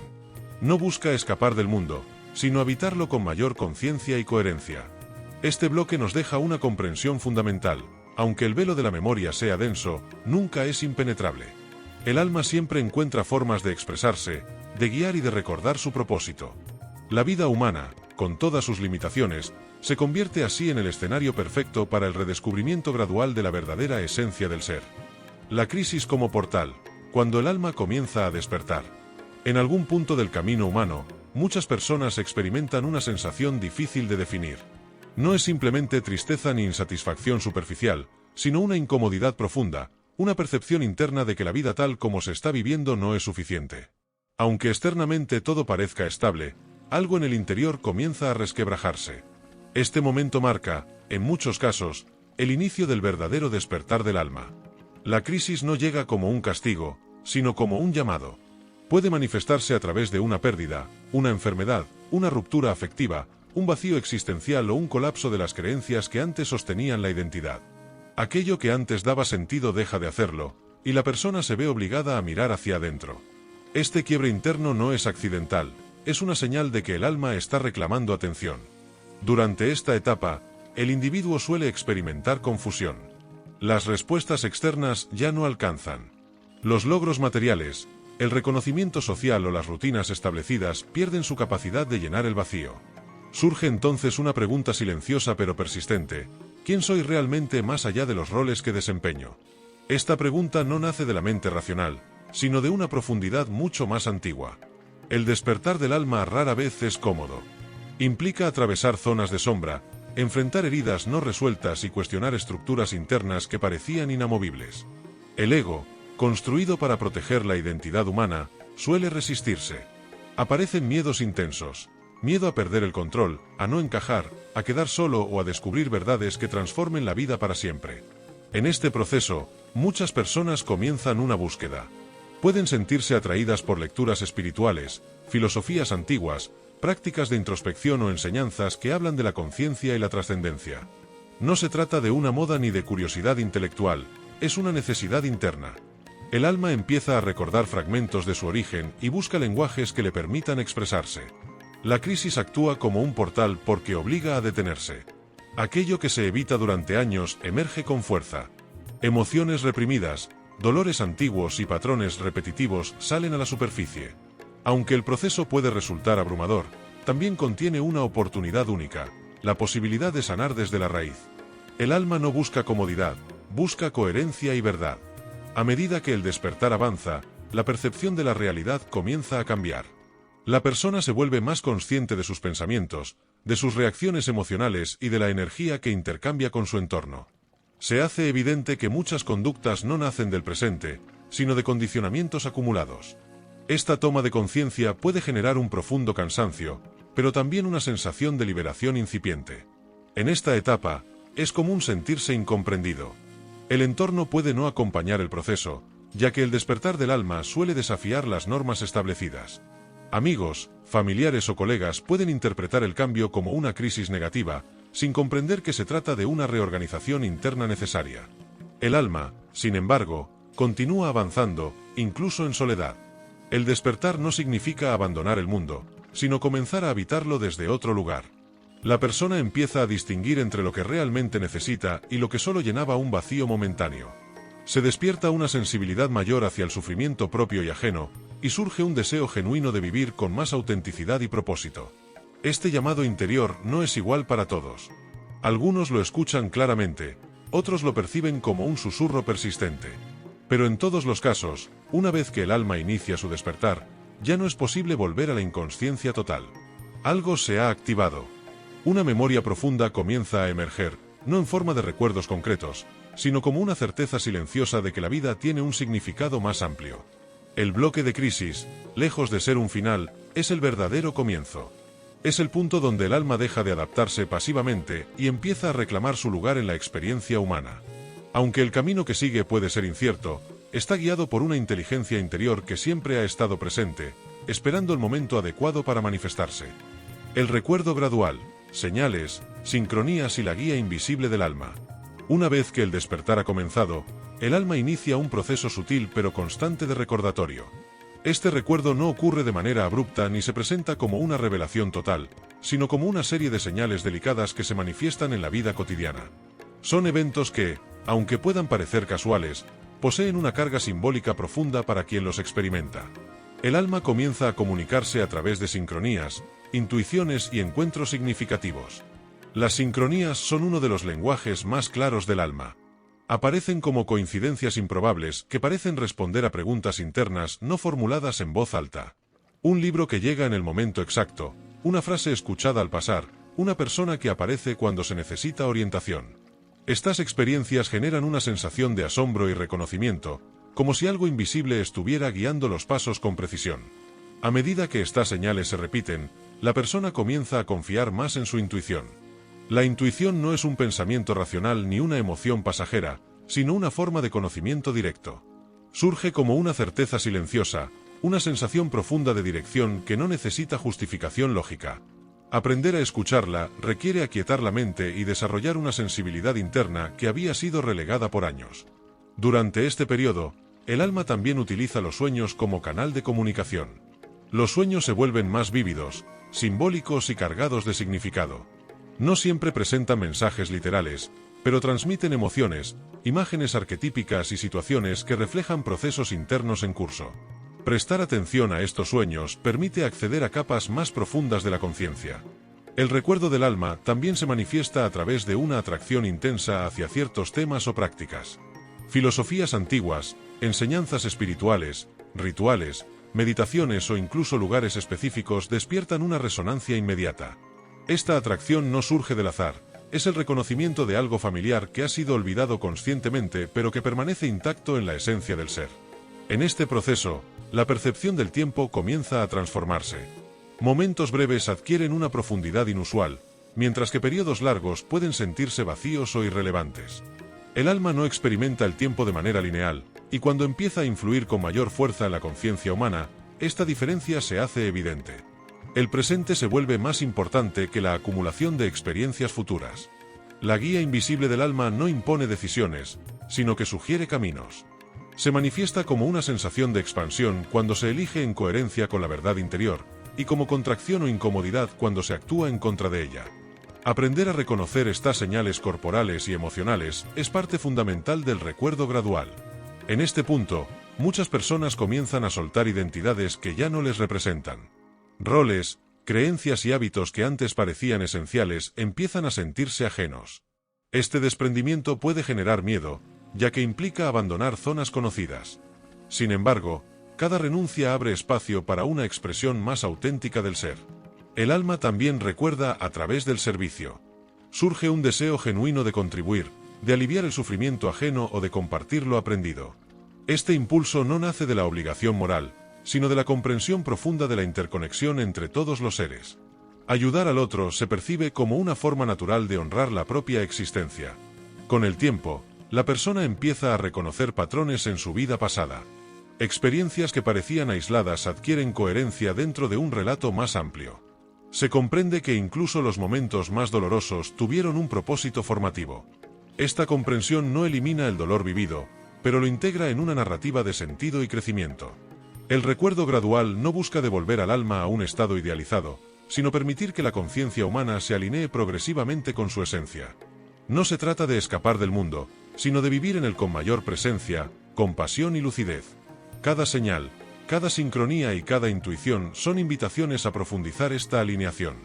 Speaker 1: No busca escapar del mundo, sino habitarlo con mayor conciencia y coherencia. Este bloque nos deja una comprensión fundamental: aunque el velo de la memoria sea denso, nunca es impenetrable. El alma siempre encuentra formas de expresarse, de guiar y de recordar su propósito. La vida humana, con todas sus limitaciones, se convierte así en el escenario perfecto para el redescubrimiento gradual de la verdadera esencia del ser. La crisis como portal, cuando el alma comienza a despertar. En algún punto del camino humano, muchas personas experimentan una sensación difícil de definir. No es simplemente tristeza ni insatisfacción superficial, sino una incomodidad profunda, una percepción interna de que la vida tal como se está viviendo no es suficiente. Aunque externamente todo parezca estable, algo en el interior comienza a resquebrajarse. Este momento marca, en muchos casos, el inicio del verdadero despertar del alma. La crisis no llega como un castigo, sino como un llamado. Puede manifestarse a través de una pérdida, una enfermedad, una ruptura afectiva, un vacío existencial o un colapso de las creencias que antes sostenían la identidad. Aquello que antes daba sentido deja de hacerlo, y la persona se ve obligada a mirar hacia adentro. Este quiebre interno no es accidental, es una señal de que el alma está reclamando atención. Durante esta etapa, el individuo suele experimentar confusión. Las respuestas externas ya no alcanzan. Los logros materiales, el reconocimiento social o las rutinas establecidas pierden su capacidad de llenar el vacío. Surge entonces una pregunta silenciosa pero persistente: ¿quién soy realmente más allá de los roles que desempeño? Esta pregunta no nace de la mente racional, sino de una profundidad mucho más antigua. El despertar del alma rara vez es cómodo. Implica atravesar zonas de sombra, enfrentar heridas no resueltas y cuestionar estructuras internas que parecían inamovibles. El ego, construido para proteger la identidad humana, suele resistirse. Aparecen miedos intensos. Miedo a perder el control, a no encajar, a quedar solo o a descubrir verdades que transformen la vida para siempre. En este proceso, muchas personas comienzan una búsqueda. Pueden sentirse atraídas por lecturas espirituales, filosofías antiguas, prácticas de introspección o enseñanzas que hablan de la conciencia y la trascendencia. No se trata de una moda ni de curiosidad intelectual, es una necesidad interna. El alma empieza a recordar fragmentos de su origen y busca lenguajes que le permitan expresarse. La crisis actúa como un portal porque obliga a detenerse. Aquello que se evita durante años emerge con fuerza. Emociones reprimidas, dolores antiguos y patrones repetitivos salen a la superficie. Aunque el proceso puede resultar abrumador, también contiene una oportunidad única, la posibilidad de sanar desde la raíz. El alma no busca comodidad, busca coherencia y verdad. A medida que el despertar avanza, la percepción de la realidad comienza a cambiar. La persona se vuelve más consciente de sus pensamientos, de sus reacciones emocionales y de la energía que intercambia con su entorno. Se hace evidente que muchas conductas no nacen del presente, sino de condicionamientos acumulados. Esta toma de conciencia puede generar un profundo cansancio, pero también una sensación de liberación incipiente. En esta etapa, es común sentirse incomprendido. El entorno puede no acompañar el proceso, ya que el despertar del alma suele desafiar las normas establecidas. Amigos, familiares o colegas pueden interpretar el cambio como una crisis negativa, sin comprender que se trata de una reorganización interna necesaria. El alma, sin embargo, continúa avanzando, incluso en soledad. El despertar no significa abandonar el mundo, sino comenzar a habitarlo desde otro lugar. La persona empieza a distinguir entre lo que realmente necesita y lo que solo llenaba un vacío momentáneo. Se despierta una sensibilidad mayor hacia el sufrimiento propio y ajeno, y surge un deseo genuino de vivir con más autenticidad y propósito. Este llamado interior no es igual para todos. Algunos lo escuchan claramente, otros lo perciben como un susurro persistente. Pero en todos los casos, una vez que el alma inicia su despertar, ya no es posible volver a la inconsciencia total. Algo se ha activado. Una memoria profunda comienza a emerger, no en forma de recuerdos concretos, sino como una certeza silenciosa de que la vida tiene un significado más amplio. El bloque de crisis, lejos de ser un final, es el verdadero comienzo. Es el punto donde el alma deja de adaptarse pasivamente y empieza a reclamar su lugar en la experiencia humana. Aunque el camino que sigue puede ser incierto, está guiado por una inteligencia interior que siempre ha estado presente, esperando el momento adecuado para manifestarse. El recuerdo gradual, señales, sincronías y la guía invisible del alma. Una vez que el despertar ha comenzado, el alma inicia un proceso sutil pero constante de recordatorio. Este recuerdo no ocurre de manera abrupta ni se presenta como una revelación total, sino como una serie de señales delicadas que se manifiestan en la vida cotidiana. Son eventos que, aunque puedan parecer casuales, poseen una carga simbólica profunda para quien los experimenta. El alma comienza a comunicarse a través de sincronías, intuiciones y encuentros significativos. Las sincronías son uno de los lenguajes más claros del alma. Aparecen como coincidencias improbables que parecen responder a preguntas internas no formuladas en voz alta. Un libro que llega en el momento exacto, una frase escuchada al pasar, una persona que aparece cuando se necesita orientación. Estas experiencias generan una sensación de asombro y reconocimiento, como si algo invisible estuviera guiando los pasos con precisión. A medida que estas señales se repiten, la persona comienza a confiar más en su intuición. La intuición no es un pensamiento racional ni una emoción pasajera, sino una forma de conocimiento directo. Surge como una certeza silenciosa, una sensación profunda de dirección que no necesita justificación lógica. Aprender a escucharla requiere aquietar la mente y desarrollar una sensibilidad interna que había sido relegada por años. Durante este periodo, el alma también utiliza los sueños como canal de comunicación. Los sueños se vuelven más vívidos, simbólicos y cargados de significado. No siempre presentan mensajes literales, pero transmiten emociones, imágenes arquetípicas y situaciones que reflejan procesos internos en curso. Prestar atención a estos sueños permite acceder a capas más profundas de la conciencia. El recuerdo del alma también se manifiesta a través de una atracción intensa hacia ciertos temas o prácticas. Filosofías antiguas, enseñanzas espirituales, rituales, meditaciones o incluso lugares específicos despiertan una resonancia inmediata. Esta atracción no surge del azar, es el reconocimiento de algo familiar que ha sido olvidado conscientemente pero que permanece intacto en la esencia del ser. En este proceso, la percepción del tiempo comienza a transformarse. Momentos breves adquieren una profundidad inusual, mientras que periodos largos pueden sentirse vacíos o irrelevantes. El alma no experimenta el tiempo de manera lineal, y cuando empieza a influir con mayor fuerza en la conciencia humana, esta diferencia se hace evidente. El presente se vuelve más importante que la acumulación de experiencias futuras. La guía invisible del alma no impone decisiones, sino que sugiere caminos. Se manifiesta como una sensación de expansión cuando se elige en coherencia con la verdad interior, y como contracción o incomodidad cuando se actúa en contra de ella. Aprender a reconocer estas señales corporales y emocionales es parte fundamental del recuerdo gradual. En este punto, muchas personas comienzan a soltar identidades que ya no les representan. Roles, creencias y hábitos que antes parecían esenciales empiezan a sentirse ajenos. Este desprendimiento puede generar miedo, ya que implica abandonar zonas conocidas. Sin embargo, cada renuncia abre espacio para una expresión más auténtica del ser. El alma también recuerda a través del servicio. Surge un deseo genuino de contribuir, de aliviar el sufrimiento ajeno o de compartir lo aprendido. Este impulso no nace de la obligación moral, sino de la comprensión profunda de la interconexión entre todos los seres. Ayudar al otro se percibe como una forma natural de honrar la propia existencia. Con el tiempo, la persona empieza a reconocer patrones en su vida pasada. Experiencias que parecían aisladas adquieren coherencia dentro de un relato más amplio. Se comprende que incluso los momentos más dolorosos tuvieron un propósito formativo. Esta comprensión no elimina el dolor vivido, pero lo integra en una narrativa de sentido y crecimiento. El recuerdo gradual no busca devolver al alma a un estado idealizado, sino permitir que la conciencia humana se alinee progresivamente con su esencia. No se trata de escapar del mundo, sino de vivir en él con mayor presencia, compasión y lucidez. Cada señal, cada sincronía y cada intuición son invitaciones a profundizar esta alineación.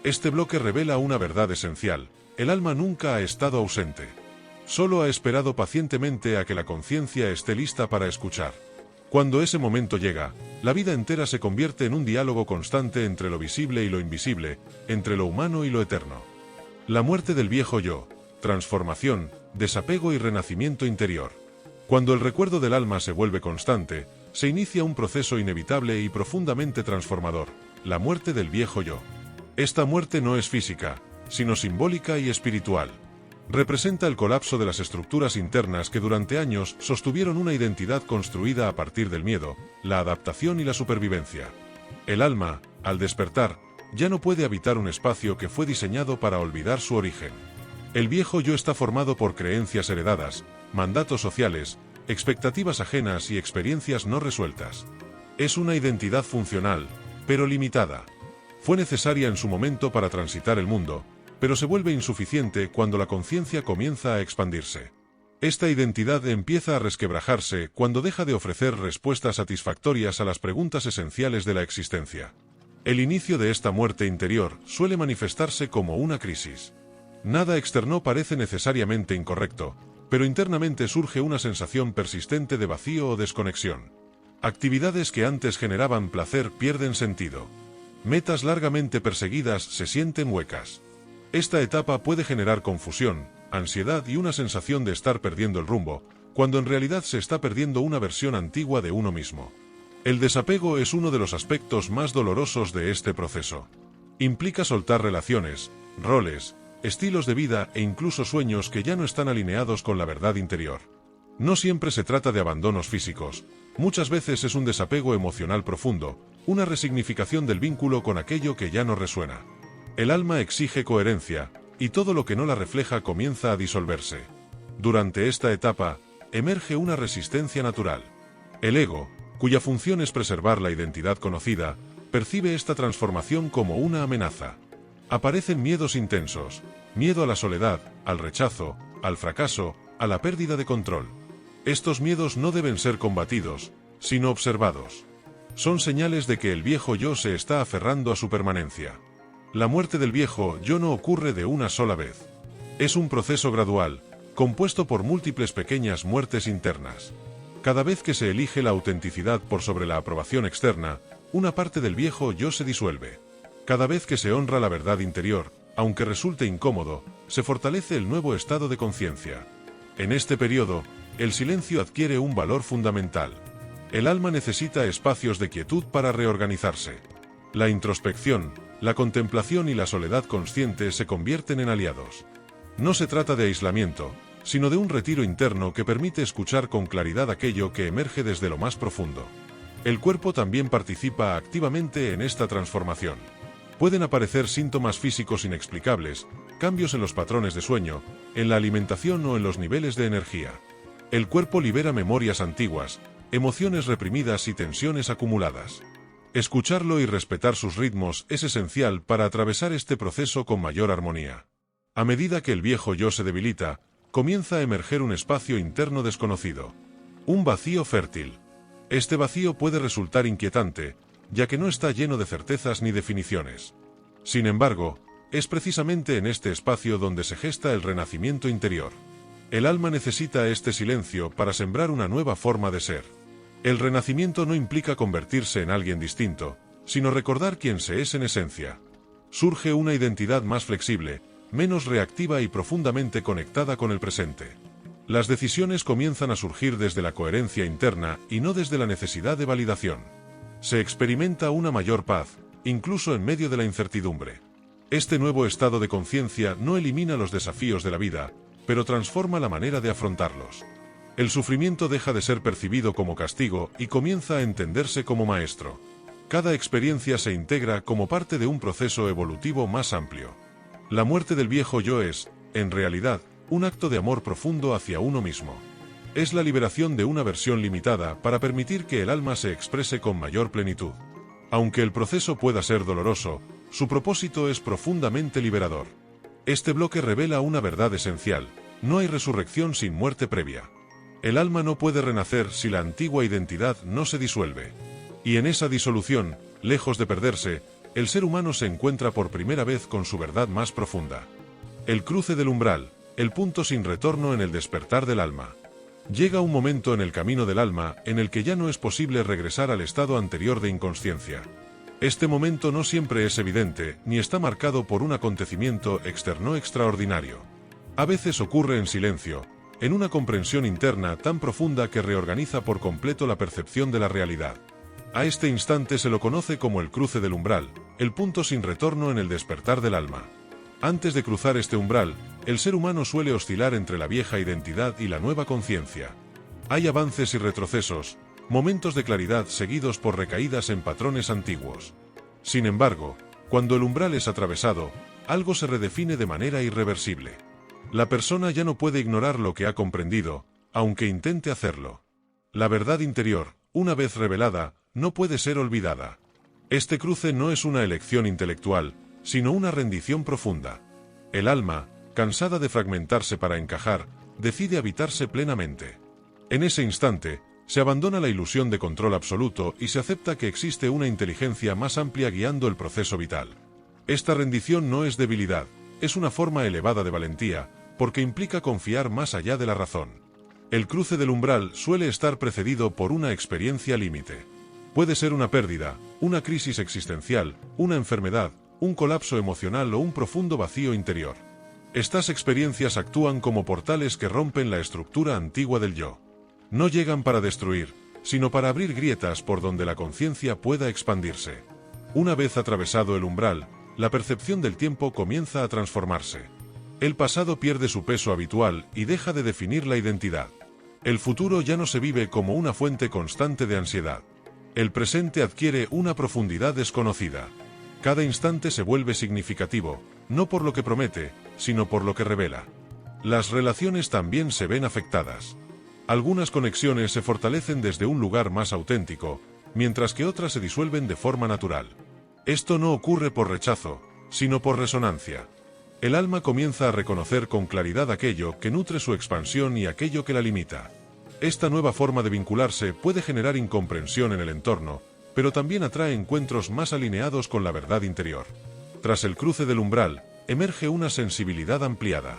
Speaker 1: Este bloque revela una verdad esencial: el alma nunca ha estado ausente. Solo ha esperado pacientemente a que la conciencia esté lista para escuchar. Cuando ese momento llega, la vida entera se convierte en un diálogo constante entre lo visible y lo invisible, entre lo humano y lo eterno. La muerte del viejo yo, transformación, desapego y renacimiento interior. Cuando el recuerdo del alma se vuelve constante, se inicia un proceso inevitable y profundamente transformador: la muerte del viejo yo. Esta muerte no es física, sino simbólica y espiritual. Representa el colapso de las estructuras internas que durante años sostuvieron una identidad construida a partir del miedo, la adaptación y la supervivencia. El alma, al despertar, ya no puede habitar un espacio que fue diseñado para olvidar su origen. El viejo yo está formado por creencias heredadas, mandatos sociales, expectativas ajenas y experiencias no resueltas. Es una identidad funcional, pero limitada. Fue necesaria en su momento para transitar el mundo, pero se vuelve insuficiente cuando la conciencia comienza a expandirse. Esta identidad empieza a resquebrajarse cuando deja de ofrecer respuestas satisfactorias a las preguntas esenciales de la existencia. El inicio de esta muerte interior suele manifestarse como una crisis. Nada externo parece necesariamente incorrecto, pero internamente surge una sensación persistente de vacío o desconexión. Actividades que antes generaban placer pierden sentido. Metas largamente perseguidas se sienten huecas. Esta etapa puede generar confusión, ansiedad y una sensación de estar perdiendo el rumbo, cuando en realidad se está perdiendo una versión antigua de uno mismo. El desapego es uno de los aspectos más dolorosos de este proceso. Implica soltar relaciones, roles, estilos de vida e incluso sueños que ya no están alineados con la verdad interior. No siempre se trata de abandonos físicos, muchas veces es un desapego emocional profundo, una resignificación del vínculo con aquello que ya no resuena. El alma exige coherencia, y todo lo que no la refleja comienza a disolverse. Durante esta etapa, emerge una resistencia natural. El ego, cuya función es preservar la identidad conocida, percibe esta transformación como una amenaza. Aparecen miedos intensos: miedo a la soledad, al rechazo, al fracaso, a la pérdida de control. Estos miedos no deben ser combatidos, sino observados. Son señales de que el viejo yo se está aferrando a su permanencia. La muerte del viejo yo no ocurre de una sola vez. Es un proceso gradual, compuesto por múltiples pequeñas muertes internas. Cada vez que se elige la autenticidad por sobre la aprobación externa, una parte del viejo yo se disuelve. Cada vez que se honra la verdad interior, aunque resulte incómodo, se fortalece el nuevo estado de conciencia. En este periodo, el silencio adquiere un valor fundamental. El alma necesita espacios de quietud para reorganizarse. La introspección, la contemplación y la soledad consciente se convierten en aliados. No se trata de aislamiento, sino de un retiro interno que permite escuchar con claridad aquello que emerge desde lo más profundo. El cuerpo también participa activamente en esta transformación. Pueden aparecer síntomas físicos inexplicables, cambios en los patrones de sueño, en la alimentación o en los niveles de energía. El cuerpo libera memorias antiguas, emociones reprimidas y tensiones acumuladas. Escucharlo y respetar sus ritmos es esencial para atravesar este proceso con mayor armonía. A medida que el viejo yo se debilita, comienza a emerger un espacio interno desconocido. Un vacío fértil. Este vacío puede resultar inquietante, ya que no está lleno de certezas ni definiciones. Sin embargo, es precisamente en este espacio donde se gesta el renacimiento interior. El alma necesita este silencio para sembrar una nueva forma de ser. El renacimiento no implica convertirse en alguien distinto, sino recordar quién se es en esencia. Surge una identidad más flexible, menos reactiva y profundamente conectada con el presente. Las decisiones comienzan a surgir desde la coherencia interna y no desde la necesidad de validación. Se experimenta una mayor paz, incluso en medio de la incertidumbre. Este nuevo estado de conciencia no elimina los desafíos de la vida, pero transforma la manera de afrontarlos. El sufrimiento deja de ser percibido como castigo y comienza a entenderse como maestro. Cada experiencia se integra como parte de un proceso evolutivo más amplio. La muerte del viejo yo es, en realidad, un acto de amor profundo hacia uno mismo. Es la liberación de una versión limitada para permitir que el alma se exprese con mayor plenitud. Aunque el proceso pueda ser doloroso, su propósito es profundamente liberador. Este bloque revela una verdad esencial: no hay resurrección sin muerte previa. El alma no puede renacer si la antigua identidad no se disuelve. Y en esa disolución, lejos de perderse, el ser humano se encuentra por primera vez con su verdad más profunda. El cruce del umbral, el punto sin retorno en el despertar del alma. Llega un momento en el camino del alma en el que ya no es posible regresar al estado anterior de inconsciencia. Este momento no siempre es evidente, ni está marcado por un acontecimiento externo extraordinario. A veces ocurre en silencio, en una comprensión interna tan profunda que reorganiza por completo la percepción de la realidad. A este instante se lo conoce como el cruce del umbral, el punto sin retorno en el despertar del alma. Antes de cruzar este umbral, el ser humano suele oscilar entre la vieja identidad y la nueva conciencia. Hay avances y retrocesos, momentos de claridad seguidos por recaídas en patrones antiguos. Sin embargo, cuando el umbral es atravesado, algo se redefine de manera irreversible. La persona ya no puede ignorar lo que ha comprendido, aunque intente hacerlo. La verdad interior, una vez revelada, no puede ser olvidada. Este cruce no es una elección intelectual, sino una rendición profunda. El alma, cansada de fragmentarse para encajar, decide habitarse plenamente. En ese instante, se abandona la ilusión de control absoluto y se acepta que existe una inteligencia más amplia guiando el proceso vital. Esta rendición no es debilidad, es una forma elevada de valentía, porque implica confiar más allá de la razón. El cruce del umbral suele estar precedido por una experiencia límite. Puede ser una pérdida, una crisis existencial, una enfermedad, un colapso emocional o un profundo vacío interior. Estas experiencias actúan como portales que rompen la estructura antigua del yo. No llegan para destruir, sino para abrir grietas por donde la conciencia pueda expandirse. Una vez atravesado el umbral, la percepción del tiempo comienza a transformarse. El pasado pierde su peso habitual y deja de definir la identidad. El futuro ya no se vive como una fuente constante de ansiedad. El presente adquiere una profundidad desconocida. Cada instante se vuelve significativo, no por lo que promete, sino por lo que revela. Las relaciones también se ven afectadas. Algunas conexiones se fortalecen desde un lugar más auténtico, mientras que otras se disuelven de forma natural. Esto no ocurre por rechazo, sino por resonancia. El alma comienza a reconocer con claridad aquello que nutre su expansión y aquello que la limita. Esta nueva forma de vincularse puede generar incomprensión en el entorno, pero también atrae encuentros más alineados con la verdad interior. Tras el cruce del umbral, emerge una sensibilidad ampliada.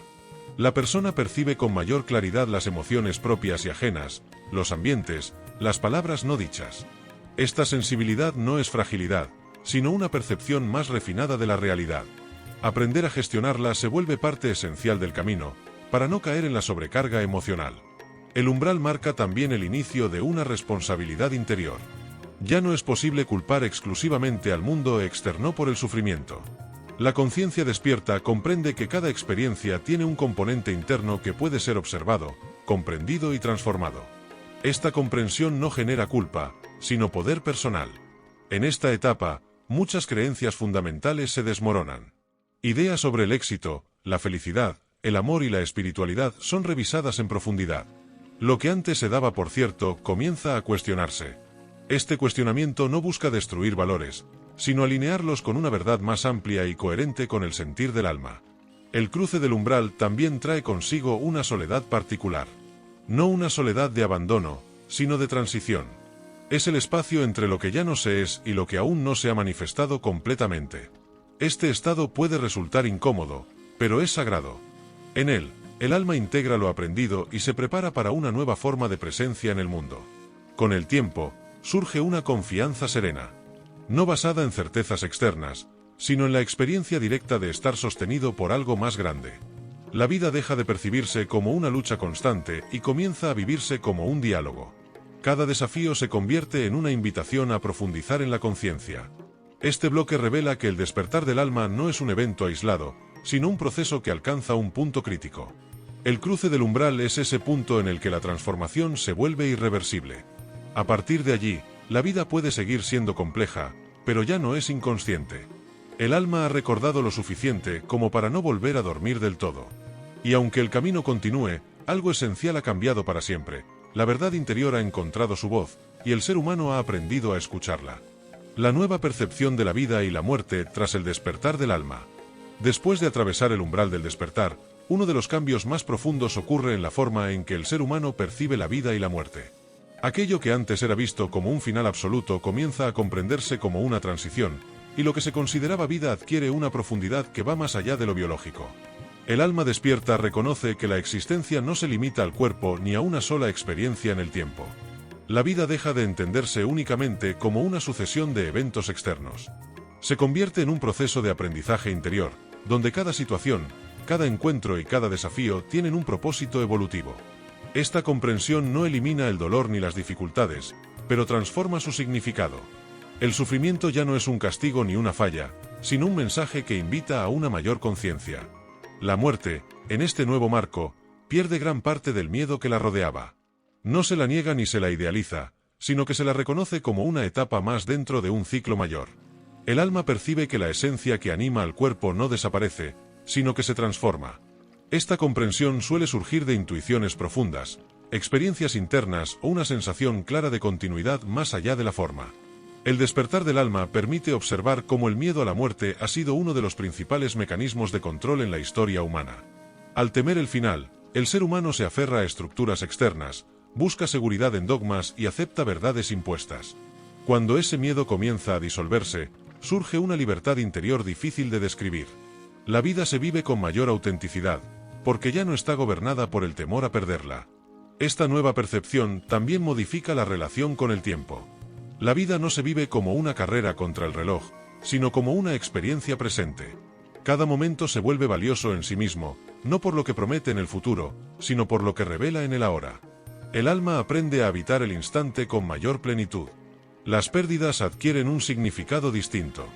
Speaker 1: La persona percibe con mayor claridad las emociones propias y ajenas, los ambientes, las palabras no dichas. Esta sensibilidad no es fragilidad, sino una percepción más refinada de la realidad. Aprender a gestionarla se vuelve parte esencial del camino, para no caer en la sobrecarga emocional. El umbral marca también el inicio de una responsabilidad interior. Ya no es posible culpar exclusivamente al mundo externo por el sufrimiento. La conciencia despierta comprende que cada experiencia tiene un componente interno que puede ser observado, comprendido y transformado. Esta comprensión no genera culpa, sino poder personal. En esta etapa, muchas creencias fundamentales se desmoronan. Ideas sobre el éxito, la felicidad, el amor y la espiritualidad son revisadas en profundidad. Lo que antes se daba por cierto comienza a cuestionarse. Este cuestionamiento no busca destruir valores, sino alinearlos con una verdad más amplia y coherente con el sentir del alma. El cruce del umbral también trae consigo una soledad particular. No una soledad de abandono, sino de transición. Es el espacio entre lo que ya no se es y lo que aún no se ha manifestado completamente. Este estado puede resultar incómodo, pero es sagrado. En él, el alma integra lo aprendido y se prepara para una nueva forma de presencia en el mundo. Con el tiempo, surge una confianza serena, no basada en certezas externas, sino en la experiencia directa de estar sostenido por algo más grande. La vida deja de percibirse como una lucha constante y comienza a vivirse como un diálogo. Cada desafío se convierte en una invitación a profundizar en la conciencia. Este bloque revela que el despertar del alma no es un evento aislado, sino un proceso que alcanza un punto crítico. El cruce del umbral es ese punto en el que la transformación se vuelve irreversible. A partir de allí, la vida puede seguir siendo compleja, pero ya no es inconsciente. El alma ha recordado lo suficiente como para no volver a dormir del todo. Y aunque el camino continúe, algo esencial ha cambiado para siempre. La verdad interior ha encontrado su voz, y el ser humano ha aprendido a escucharla. La nueva percepción de la vida y la muerte tras el despertar del alma. Después de atravesar el umbral del despertar, uno de los cambios más profundos ocurre en la forma en que el ser humano percibe la vida y la muerte. Aquello que antes era visto como un final absoluto comienza a comprenderse como una transición, y lo que se consideraba vida adquiere una profundidad que va más allá de lo biológico. El alma despierta reconoce que la existencia no se limita al cuerpo ni a una sola experiencia en el tiempo. La vida deja de entenderse únicamente como una sucesión de eventos externos. Se convierte en un proceso de aprendizaje interior, donde cada situación, cada encuentro y cada desafío tienen un propósito evolutivo. Esta comprensión no elimina el dolor ni las dificultades, pero transforma su significado. El sufrimiento ya no es un castigo ni una falla, sino un mensaje que invita a una mayor conciencia. La muerte, en este nuevo marco, pierde gran parte del miedo que la rodeaba. No se la niega ni se la idealiza, sino que se la reconoce como una etapa más dentro de un ciclo mayor. El alma percibe que la esencia que anima al cuerpo no desaparece, sino que se transforma. Esta comprensión suele surgir de intuiciones profundas, experiencias internas o una sensación clara de continuidad más allá de la forma. El despertar del alma permite observar cómo el miedo a la muerte ha sido uno de los principales mecanismos de control en la historia humana. Al temer el final, el ser humano se aferra a estructuras externas, busca seguridad en dogmas y acepta verdades impuestas. Cuando ese miedo comienza a disolverse, surge una libertad interior difícil de describir. La vida se vive con mayor autenticidad, porque ya no está gobernada por el temor a perderla. Esta nueva percepción también modifica la relación con el tiempo. La vida no se vive como una carrera contra el reloj, sino como una experiencia presente. Cada momento se vuelve valioso en sí mismo, no por lo que promete en el futuro, sino por lo que revela en el ahora. El alma aprende a habitar el instante con mayor plenitud. Las pérdidas adquieren un significado distinto.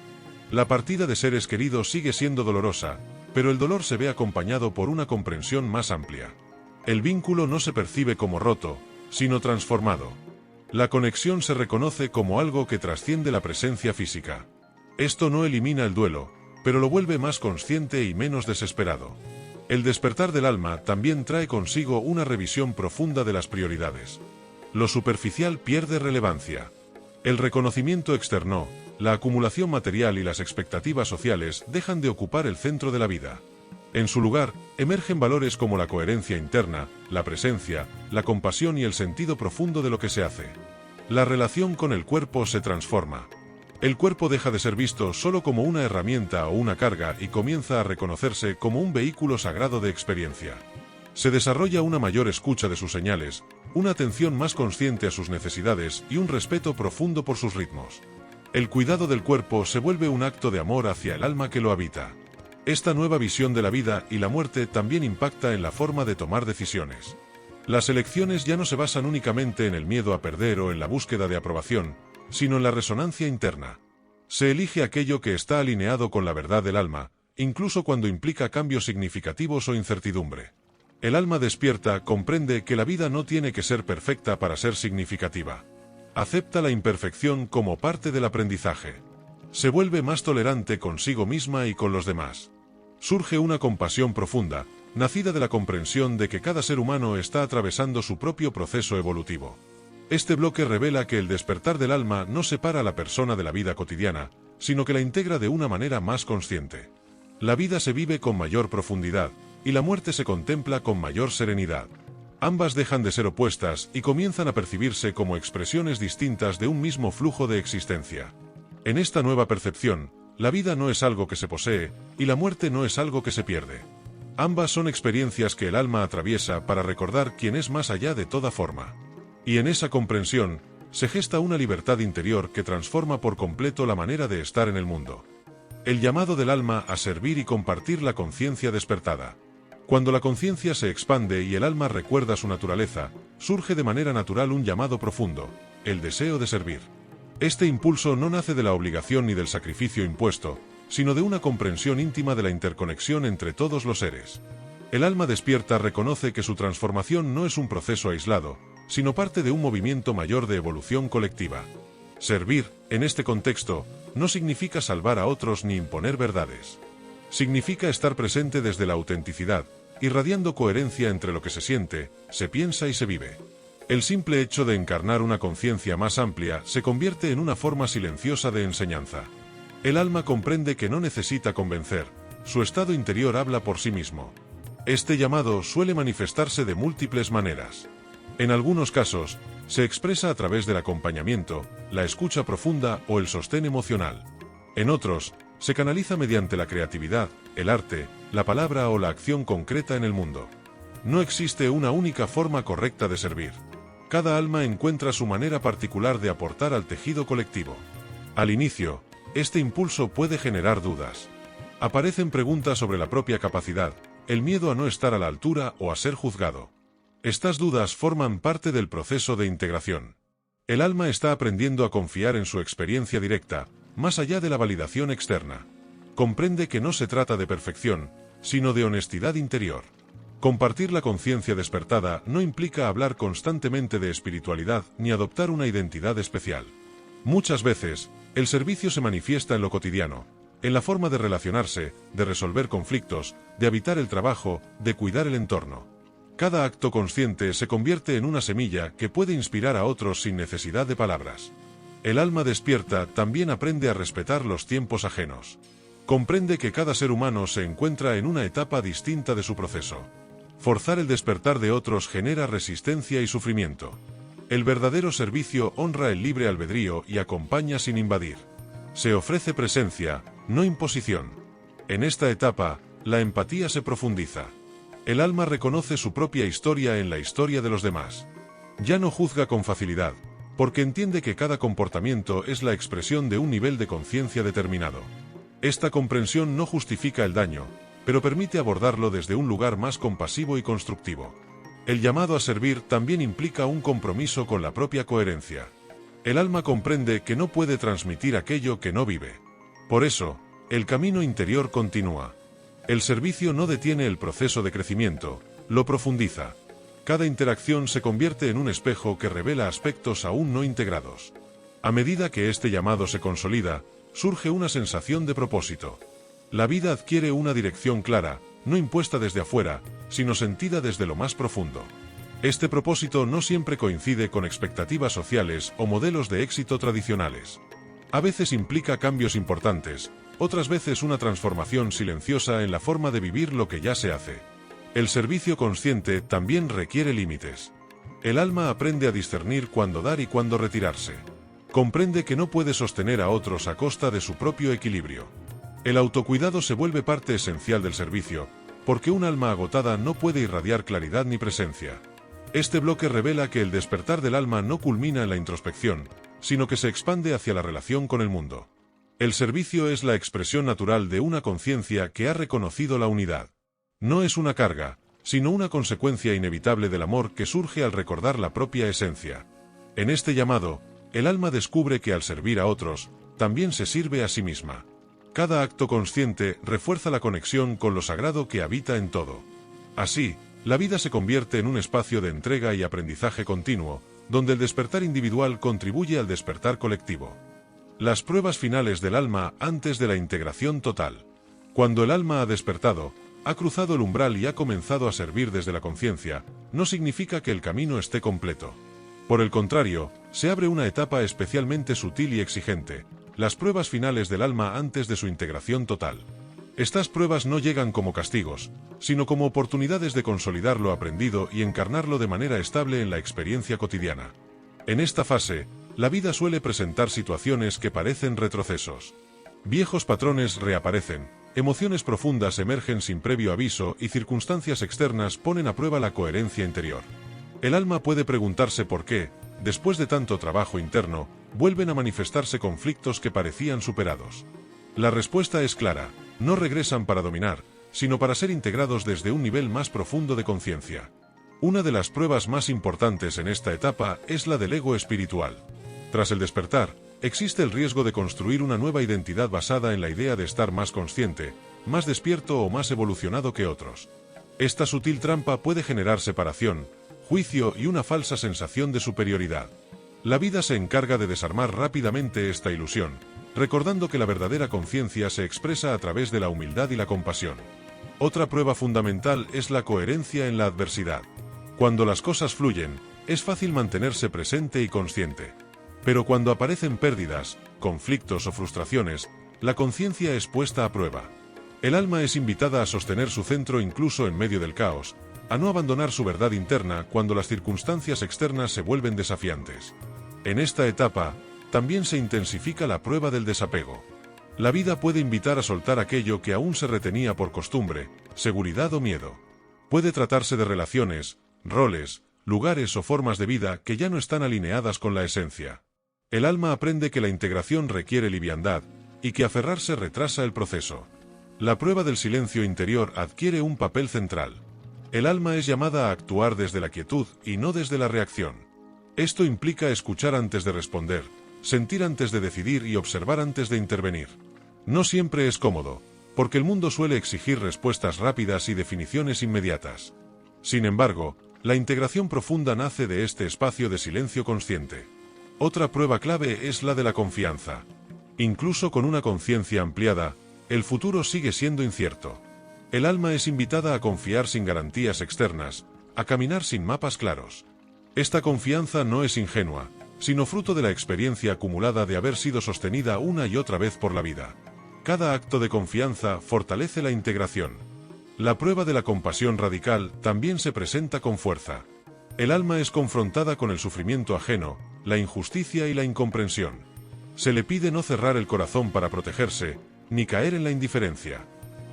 Speaker 1: La partida de seres queridos sigue siendo dolorosa, pero el dolor se ve acompañado por una comprensión más amplia. El vínculo no se percibe como roto, sino transformado. La conexión se reconoce como algo que trasciende la presencia física. Esto no elimina el duelo, pero lo vuelve más consciente y menos desesperado. El despertar del alma también trae consigo una revisión profunda de las prioridades. Lo superficial pierde relevancia. El reconocimiento externo, la acumulación material y las expectativas sociales dejan de ocupar el centro de la vida. En su lugar, emergen valores como la coherencia interna, la presencia, la compasión y el sentido profundo de lo que se hace. La relación con el cuerpo se transforma. El cuerpo deja de ser visto solo como una herramienta o una carga y comienza a reconocerse como un vehículo sagrado de experiencia. Se desarrolla una mayor escucha de sus señales, una atención más consciente a sus necesidades y un respeto profundo por sus ritmos. El cuidado del cuerpo se vuelve un acto de amor hacia el alma que lo habita. Esta nueva visión de la vida y la muerte también impacta en la forma de tomar decisiones. Las elecciones ya no se basan únicamente en el miedo a perder o en la búsqueda de aprobación, sino en la resonancia interna. Se elige aquello que está alineado con la verdad del alma, incluso cuando implica cambios significativos o incertidumbre. El alma despierta comprende que la vida no tiene que ser perfecta para ser significativa. Acepta la imperfección como parte del aprendizaje. Se vuelve más tolerante consigo misma y con los demás. Surge una compasión profunda, nacida de la comprensión de que cada ser humano está atravesando su propio proceso evolutivo. Este bloque revela que el despertar del alma no separa a la persona de la vida cotidiana, sino que la integra de una manera más consciente. La vida se vive con mayor profundidad, y la muerte se contempla con mayor serenidad. Ambas dejan de ser opuestas y comienzan a percibirse como expresiones distintas de un mismo flujo de existencia. En esta nueva percepción, la vida no es algo que se posee, y la muerte no es algo que se pierde. Ambas son experiencias que el alma atraviesa para recordar quién es más allá de toda forma. Y en esa comprensión, se gesta una libertad interior que transforma por completo la manera de estar en el mundo. El llamado del alma a servir y compartir la conciencia despertada. Cuando la conciencia se expande y el alma recuerda su naturaleza, surge de manera natural un llamado profundo, el deseo de servir. Este impulso no nace de la obligación ni del sacrificio impuesto, sino de una comprensión íntima de la interconexión entre todos los seres. El alma despierta reconoce que su transformación no es un proceso aislado, sino parte de un movimiento mayor de evolución colectiva. Servir, en este contexto, no significa salvar a otros ni imponer verdades. Significa estar presente desde la autenticidad, irradiando coherencia entre lo que se siente, se piensa y se vive. El simple hecho de encarnar una conciencia más amplia se convierte en una forma silenciosa de enseñanza. El alma comprende que no necesita convencer, su estado interior habla por sí mismo. Este llamado suele manifestarse de múltiples maneras. En algunos casos, se expresa a través del acompañamiento, la escucha profunda o el sostén emocional. En otros, se canaliza mediante la creatividad, el arte, la palabra o la acción concreta en el mundo. No existe una única forma correcta de servir. Cada alma encuentra su manera particular de aportar al tejido colectivo. Al inicio, este impulso puede generar dudas. Aparecen preguntas sobre la propia capacidad, el miedo a no estar a la altura o a ser juzgado. Estas dudas forman parte del proceso de integración. El alma está aprendiendo a confiar en su experiencia directa, más allá de la validación externa. Comprende que no se trata de perfección, sino de honestidad interior. Compartir la conciencia despertada no implica hablar constantemente de espiritualidad ni adoptar una identidad especial. Muchas veces, el servicio se manifiesta en lo cotidiano, en la forma de relacionarse, de resolver conflictos, de habitar el trabajo, de cuidar el entorno. Cada acto consciente se convierte en una semilla que puede inspirar a otros sin necesidad de palabras. El alma despierta también aprende a respetar los tiempos ajenos. Comprende que cada ser humano se encuentra en una etapa distinta de su proceso. Forzar el despertar de otros genera resistencia y sufrimiento. El verdadero servicio honra el libre albedrío y acompaña sin invadir. Se ofrece presencia, no imposición. En esta etapa, la empatía se profundiza. El alma reconoce su propia historia en la historia de los demás. Ya no juzga con facilidad, porque entiende que cada comportamiento es la expresión de un nivel de conciencia determinado. Esta comprensión no justifica el daño, pero permite abordarlo desde un lugar más compasivo y constructivo. El llamado a servir también implica un compromiso con la propia coherencia. El alma comprende que no puede transmitir aquello que no vive. Por eso, el camino interior continúa. El servicio no detiene el proceso de crecimiento, lo profundiza. Cada interacción se convierte en un espejo que revela aspectos aún no integrados. A medida que este llamado se consolida, surge una sensación de propósito. La vida adquiere una dirección clara, no impuesta desde afuera, sino sentida desde lo más profundo. Este propósito no siempre coincide con expectativas sociales o modelos de éxito tradicionales. A veces implica cambios importantes, otras veces una transformación silenciosa en la forma de vivir lo que ya se hace. El servicio consciente también requiere límites. El alma aprende a discernir cuándo dar y cuándo retirarse. Comprende que no puede sostener a otros a costa de su propio equilibrio. El autocuidado se vuelve parte esencial del servicio, porque un alma agotada no puede irradiar claridad ni presencia. Este bloque revela que el despertar del alma no culmina en la introspección, sino que se expande hacia la relación con el mundo. El servicio es la expresión natural de una conciencia que ha reconocido la unidad. No es una carga, sino una consecuencia inevitable del amor que surge al recordar la propia esencia. En este llamado, el alma descubre que al servir a otros, también se sirve a sí misma. Cada acto consciente refuerza la conexión con lo sagrado que habita en todo. Así, la vida se convierte en un espacio de entrega y aprendizaje continuo, donde el despertar individual contribuye al despertar colectivo. Las pruebas finales del alma antes de la integración total. Cuando el alma ha despertado, ha cruzado el umbral y ha comenzado a servir desde la conciencia, no significa que el camino esté completo. Por el contrario, se abre una etapa especialmente sutil y exigente, las pruebas finales del alma antes de su integración total. Estas pruebas no llegan como castigos, sino como oportunidades de consolidar lo aprendido y encarnarlo de manera estable en la experiencia cotidiana. En esta fase, la vida suele presentar situaciones que parecen retrocesos. Viejos patrones reaparecen, emociones profundas emergen sin previo aviso y circunstancias externas ponen a prueba la coherencia interior. El alma puede preguntarse por qué, después de tanto trabajo interno, vuelven a manifestarse conflictos que parecían superados. La respuesta es clara: no regresan para dominar, sino para ser integrados desde un nivel más profundo de conciencia. Una de las pruebas más importantes en esta etapa es la del ego espiritual. Tras el despertar, existe el riesgo de construir una nueva identidad basada en la idea de estar más consciente, más despierto o más evolucionado que otros. Esta sutil trampa puede generar separación, juicio y una falsa sensación de superioridad. La vida se encarga de desarmar rápidamente esta ilusión, recordando que la verdadera conciencia se expresa a través de la humildad y la compasión. Otra prueba fundamental es la coherencia en la adversidad. Cuando las cosas fluyen, es fácil mantenerse presente y consciente. Pero cuando aparecen pérdidas, conflictos o frustraciones, la conciencia es puesta a prueba. El alma es invitada a sostener su centro incluso en medio del caos, a no abandonar su verdad interna cuando las circunstancias externas se vuelven desafiantes. En esta etapa, también se intensifica la prueba del desapego. La vida puede invitar a soltar aquello que aún se retenía por costumbre, seguridad o miedo. Puede tratarse de relaciones, roles, lugares o formas de vida que ya no están alineadas con la esencia. El alma aprende que la integración requiere liviandad, y que aferrarse retrasa el proceso. La prueba del silencio interior adquiere un papel central. El alma es llamada a actuar desde la quietud y no desde la reacción. Esto implica escuchar antes de responder, sentir antes de decidir y observar antes de intervenir. No siempre es cómodo, porque el mundo suele exigir respuestas rápidas y definiciones inmediatas. Sin embargo, la integración profunda nace de este espacio de silencio consciente. Otra prueba clave es la de la confianza. Incluso con una conciencia ampliada, el futuro sigue siendo incierto. El alma es invitada a confiar sin garantías externas, a caminar sin mapas claros. Esta confianza no es ingenua, sino fruto de la experiencia acumulada de haber sido sostenida una y otra vez por la vida. Cada acto de confianza fortalece la integración. La prueba de la compasión radical también se presenta con fuerza. El alma es confrontada con el sufrimiento ajeno, la injusticia y la incomprensión. Se le pide no cerrar el corazón para protegerse, ni caer en la indiferencia.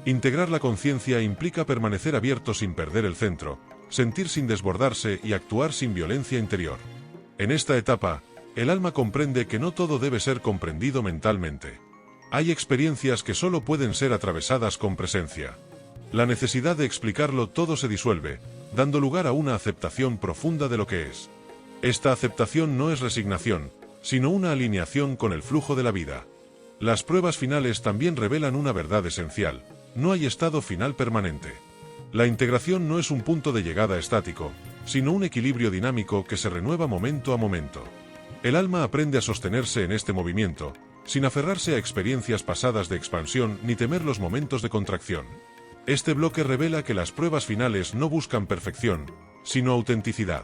Speaker 1: Integrar la conciencia implica permanecer abierto sin perder el centro, sentir sin desbordarse y actuar sin violencia interior. En esta etapa, el alma comprende que no todo debe ser comprendido mentalmente. Hay experiencias que solo pueden ser atravesadas con presencia. La necesidad de explicarlo todo se disuelve, dando lugar a una aceptación profunda de lo que es. Esta aceptación no es resignación, sino una alineación con el flujo de la vida. Las pruebas finales también revelan una verdad esencial: no hay estado final permanente. La integración no es un punto de llegada estático, sino un equilibrio dinámico que se renueva momento a momento. El alma aprende a sostenerse en este movimiento, sin aferrarse a experiencias pasadas de expansión ni temer los momentos de contracción. Este bloque revela que las pruebas finales no buscan perfección, sino autenticidad.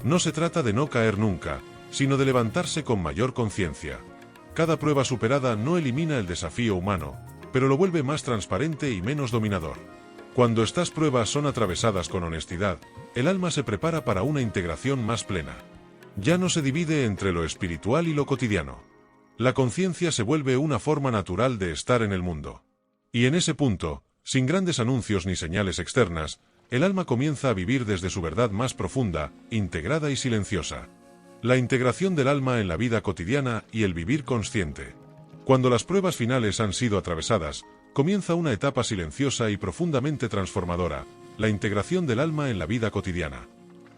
Speaker 1: No se trata de no caer nunca, sino de levantarse con mayor conciencia. Cada prueba superada no elimina el desafío humano, pero lo vuelve más transparente y menos dominador. Cuando estas pruebas son atravesadas con honestidad, el alma se prepara para una integración más plena. Ya no se divide entre lo espiritual y lo cotidiano. La conciencia se vuelve una forma natural de estar en el mundo. Y en ese punto, sin grandes anuncios ni señales externas, el alma comienza a vivir desde su verdad más profunda, integrada y silenciosa. La integración del alma en la vida cotidiana y el vivir consciente. Cuando las pruebas finales han sido atravesadas, comienza una etapa silenciosa y profundamente transformadora: la integración del alma en la vida cotidiana.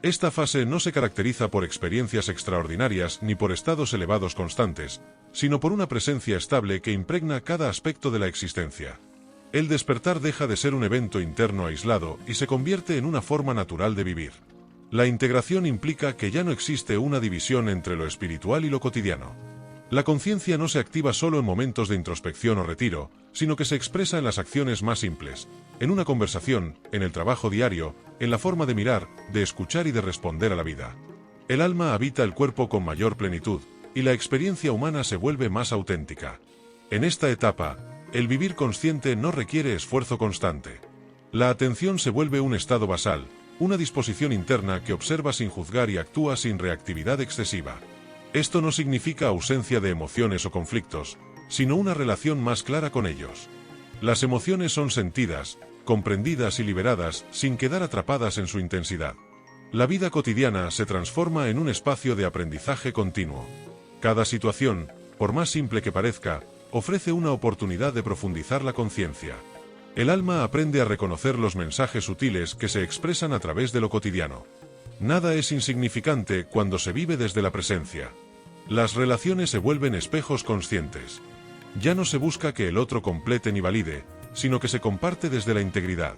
Speaker 1: Esta fase no se caracteriza por experiencias extraordinarias ni por estados elevados constantes, sino por una presencia estable que impregna cada aspecto de la existencia. El despertar deja de ser un evento interno aislado y se convierte en una forma natural de vivir. La integración implica que ya no existe una división entre lo espiritual y lo cotidiano. La conciencia no se activa solo en momentos de introspección o retiro, sino que se expresa en las acciones más simples, en una conversación, en el trabajo diario, en la forma de mirar, de escuchar y de responder a la vida. El alma habita el cuerpo con mayor plenitud, y la experiencia humana se vuelve más auténtica. En esta etapa, El vivir consciente no requiere esfuerzo constante. La atención se vuelve un estado basal, una disposición interna que observa sin juzgar y actúa sin reactividad excesiva. Esto no significa ausencia de emociones o conflictos, sino una relación más clara con ellos. Las emociones son sentidas, comprendidas y liberadas sin quedar atrapadas en su intensidad. La vida cotidiana se transforma en un espacio de aprendizaje continuo. Cada situación, por más simple que parezca, ofrece una oportunidad de profundizar la conciencia. El alma aprende a reconocer los mensajes sutiles que se expresan a través de lo cotidiano. Nada es insignificante cuando se vive desde la presencia. Las relaciones se vuelven espejos conscientes. Ya no se busca que el otro complete ni valide, sino que se comparte desde la integridad.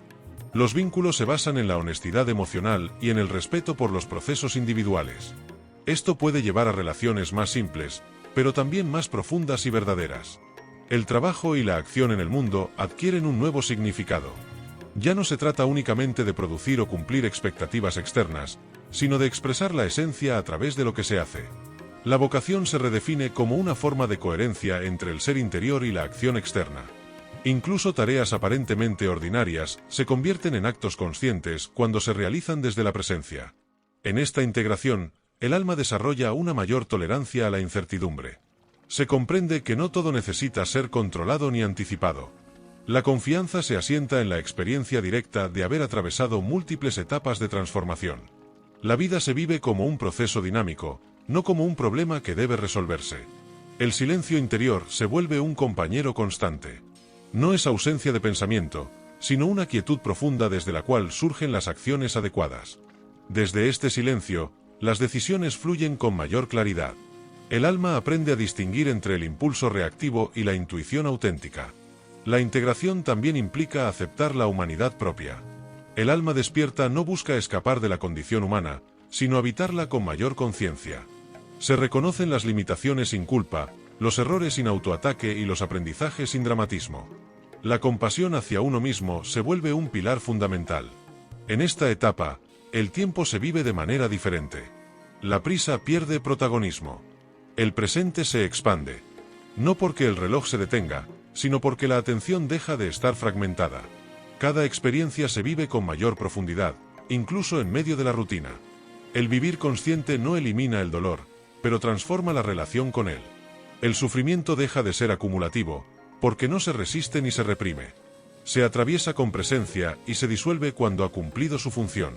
Speaker 1: Los vínculos se basan en la honestidad emocional y en el respeto por los procesos individuales. Esto puede llevar a relaciones más simples, pero también más profundas y verdaderas. El trabajo y la acción en el mundo adquieren un nuevo significado. Ya no se trata únicamente de producir o cumplir expectativas externas, sino de expresar la esencia a través de lo que se hace. La vocación se redefine como una forma de coherencia entre el ser interior y la acción externa. Incluso tareas aparentemente ordinarias se convierten en actos conscientes cuando se realizan desde la presencia. En esta integración, el alma desarrolla una mayor tolerancia a la incertidumbre. Se comprende que no todo necesita ser controlado ni anticipado. La confianza se asienta en la experiencia directa de haber atravesado múltiples etapas de transformación. La vida se vive como un proceso dinámico, no como un problema que debe resolverse. El silencio interior se vuelve un compañero constante. No es ausencia de pensamiento, sino una quietud profunda desde la cual surgen las acciones adecuadas. Desde este silencio, las decisiones fluyen con mayor claridad. El alma aprende a distinguir entre el impulso reactivo y la intuición auténtica. La integración también implica aceptar la humanidad propia. El alma despierta no busca escapar de la condición humana, sino habitarla con mayor conciencia. Se reconocen las limitaciones sin culpa, los errores sin autoataque y los aprendizajes sin dramatismo. La compasión hacia uno mismo se vuelve un pilar fundamental. En esta etapa, el tiempo se vive de manera diferente. La prisa pierde protagonismo. El presente se expande. No porque el reloj se detenga, sino porque la atención deja de estar fragmentada. Cada experiencia se vive con mayor profundidad, incluso en medio de la rutina. El vivir consciente no elimina el dolor, pero transforma la relación con él. El sufrimiento deja de ser acumulativo, porque no se resiste ni se reprime. Se atraviesa con presencia y se disuelve cuando ha cumplido su función.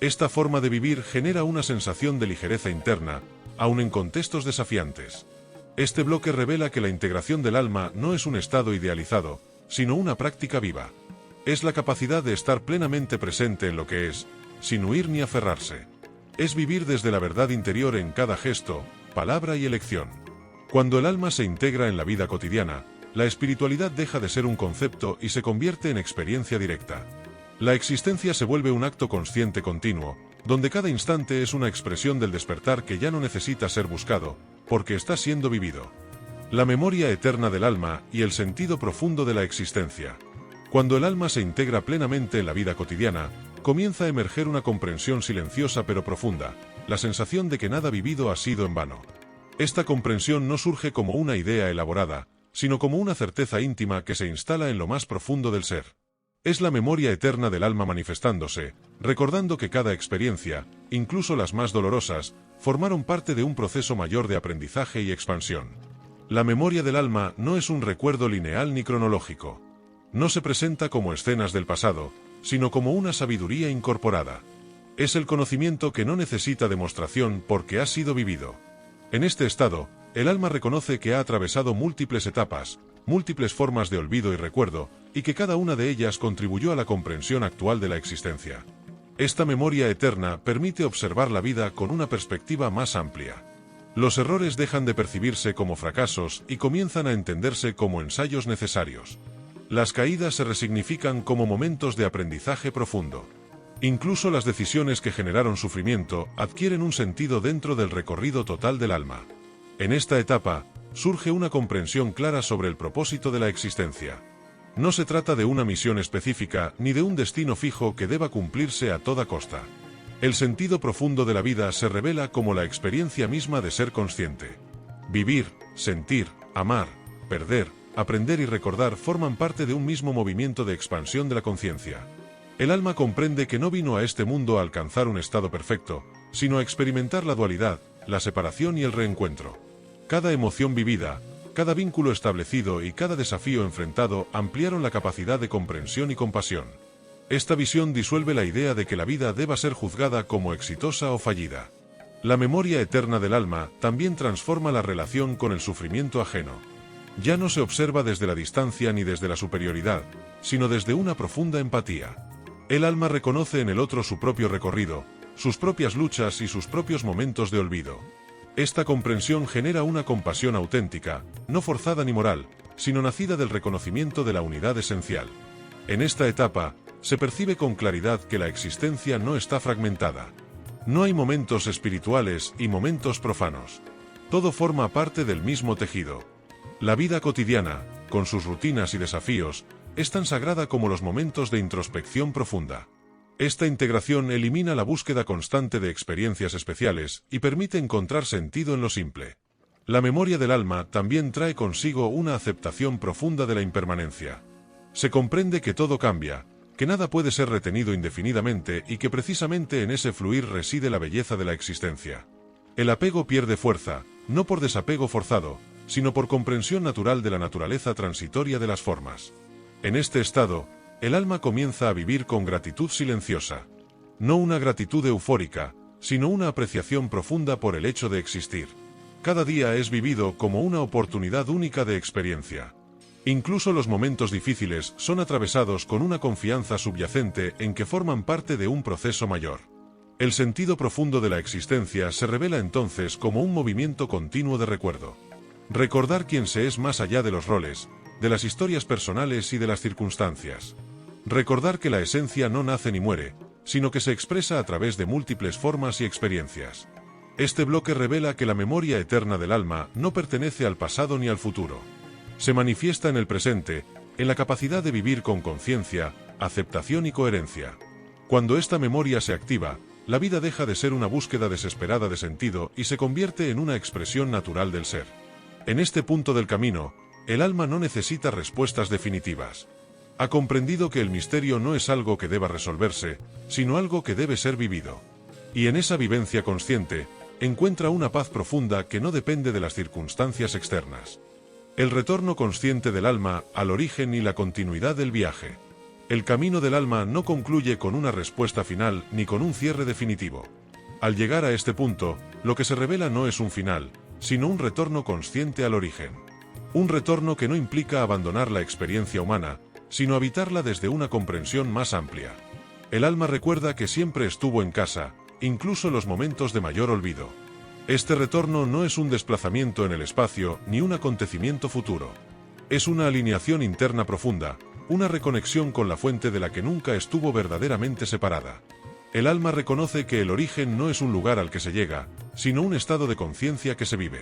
Speaker 1: Esta forma de vivir genera una sensación de ligereza interna, aun en contextos desafiantes. Este bloque revela que la integración del alma no es un estado idealizado, sino una práctica viva. Es la capacidad de estar plenamente presente en lo que es, sin huir ni aferrarse. Es vivir desde la verdad interior en cada gesto, palabra y elección. Cuando el alma se integra en la vida cotidiana, la espiritualidad deja de ser un concepto y se convierte en experiencia directa. La existencia se vuelve un acto consciente continuo, donde cada instante es una expresión del despertar que ya no necesita ser buscado, porque está siendo vivido. La memoria eterna del alma y el sentido profundo de la existencia. Cuando el alma se integra plenamente en la vida cotidiana, comienza a emerger una comprensión silenciosa pero profunda, la sensación de que nada vivido ha sido en vano. Esta comprensión no surge como una idea elaborada, sino como una certeza íntima que se instala en lo más profundo del ser. Es la memoria eterna del alma manifestándose, recordando que cada experiencia, incluso las más dolorosas, formaron parte de un proceso mayor de aprendizaje y expansión. La memoria del alma no es un recuerdo lineal ni cronológico. No se presenta como escenas del pasado, sino como una sabiduría incorporada. Es el conocimiento que no necesita demostración porque ha sido vivido. En este estado, el alma reconoce que ha atravesado múltiples etapas, múltiples formas de olvido y recuerdo, y que cada una de ellas contribuyó a la comprensión actual de la existencia. Esta memoria eterna permite observar la vida con una perspectiva más amplia. Los errores dejan de percibirse como fracasos y comienzan a entenderse como ensayos necesarios. Las caídas se resignifican como momentos de aprendizaje profundo. Incluso las decisiones que generaron sufrimiento adquieren un sentido dentro del recorrido total del alma. En esta etapa, surge una comprensión clara sobre el propósito de la existencia. No se trata de una misión específica ni de un destino fijo que deba cumplirse a toda costa. El sentido profundo de la vida se revela como la experiencia misma de ser consciente. Vivir, sentir, amar, perder, aprender y recordar forman parte de un mismo movimiento de expansión de la conciencia. El alma comprende que no vino a este mundo a alcanzar un estado perfecto, sino a experimentar la dualidad, la separación y el reencuentro. Cada emoción vivida, cada vínculo establecido y cada desafío enfrentado ampliaron la capacidad de comprensión y compasión. Esta visión disuelve la idea de que la vida deba ser juzgada como exitosa o fallida. La memoria eterna del alma también transforma la relación con el sufrimiento ajeno. Ya no se observa desde la distancia ni desde la superioridad, sino desde una profunda empatía. El alma reconoce en el otro su propio recorrido, sus propias luchas y sus propios momentos de olvido. Esta comprensión genera una compasión auténtica, no forzada ni moral, sino nacida del reconocimiento de la unidad esencial. En esta etapa, se percibe con claridad que la existencia no está fragmentada. No hay momentos espirituales y momentos profanos. Todo forma parte del mismo tejido. La vida cotidiana, con sus rutinas y desafíos, es tan sagrada como los momentos de introspección profunda. Esta integración elimina la búsqueda constante de experiencias especiales y permite encontrar sentido en lo simple. La memoria del alma también trae consigo una aceptación profunda de la impermanencia. Se comprende que todo cambia, que nada puede ser retenido indefinidamente y que precisamente en ese fluir reside la belleza de la existencia. El apego pierde fuerza, no por desapego forzado, sino por comprensión natural de la naturaleza transitoria de las formas. En este estado, el alma comienza a vivir con gratitud silenciosa. No una gratitud eufórica, sino una apreciación profunda por el hecho de existir. Cada día es vivido como una oportunidad única de experiencia. Incluso los momentos difíciles son atravesados con una confianza subyacente en que forman parte de un proceso mayor. El sentido profundo de la existencia se revela entonces como un movimiento continuo de recuerdo. Recordar quién se es más allá de los roles, de las historias personales y de las circunstancias. Recordar que la esencia no nace ni muere, sino que se expresa a través de múltiples formas y experiencias. Este bloque revela que la memoria eterna del alma no pertenece al pasado ni al futuro. Se manifiesta en el presente, en la capacidad de vivir con conciencia, aceptación y coherencia. Cuando esta memoria se activa, la vida deja de ser una búsqueda desesperada de sentido y se convierte en una expresión natural del ser. En este punto del camino, el alma no necesita respuestas definitivas. Ha comprendido que el misterio no es algo que deba resolverse, sino algo que debe ser vivido. Y en esa vivencia consciente, encuentra una paz profunda que no depende de las circunstancias externas. El retorno consciente del alma al origen y la continuidad del viaje. El camino del alma no concluye con una respuesta final ni con un cierre definitivo. Al llegar a este punto, lo que se revela no es un final, sino un retorno consciente al origen. Un retorno que no implica abandonar la experiencia humana, sino habitarla desde una comprensión más amplia. El alma recuerda que siempre estuvo en casa, incluso en los momentos de mayor olvido. Este retorno no es un desplazamiento en el espacio ni un acontecimiento futuro. Es una alineación interna profunda, una reconexión con la fuente de la que nunca estuvo verdaderamente separada. El alma reconoce que el origen no es un lugar al que se llega, sino un estado de conciencia que se vive.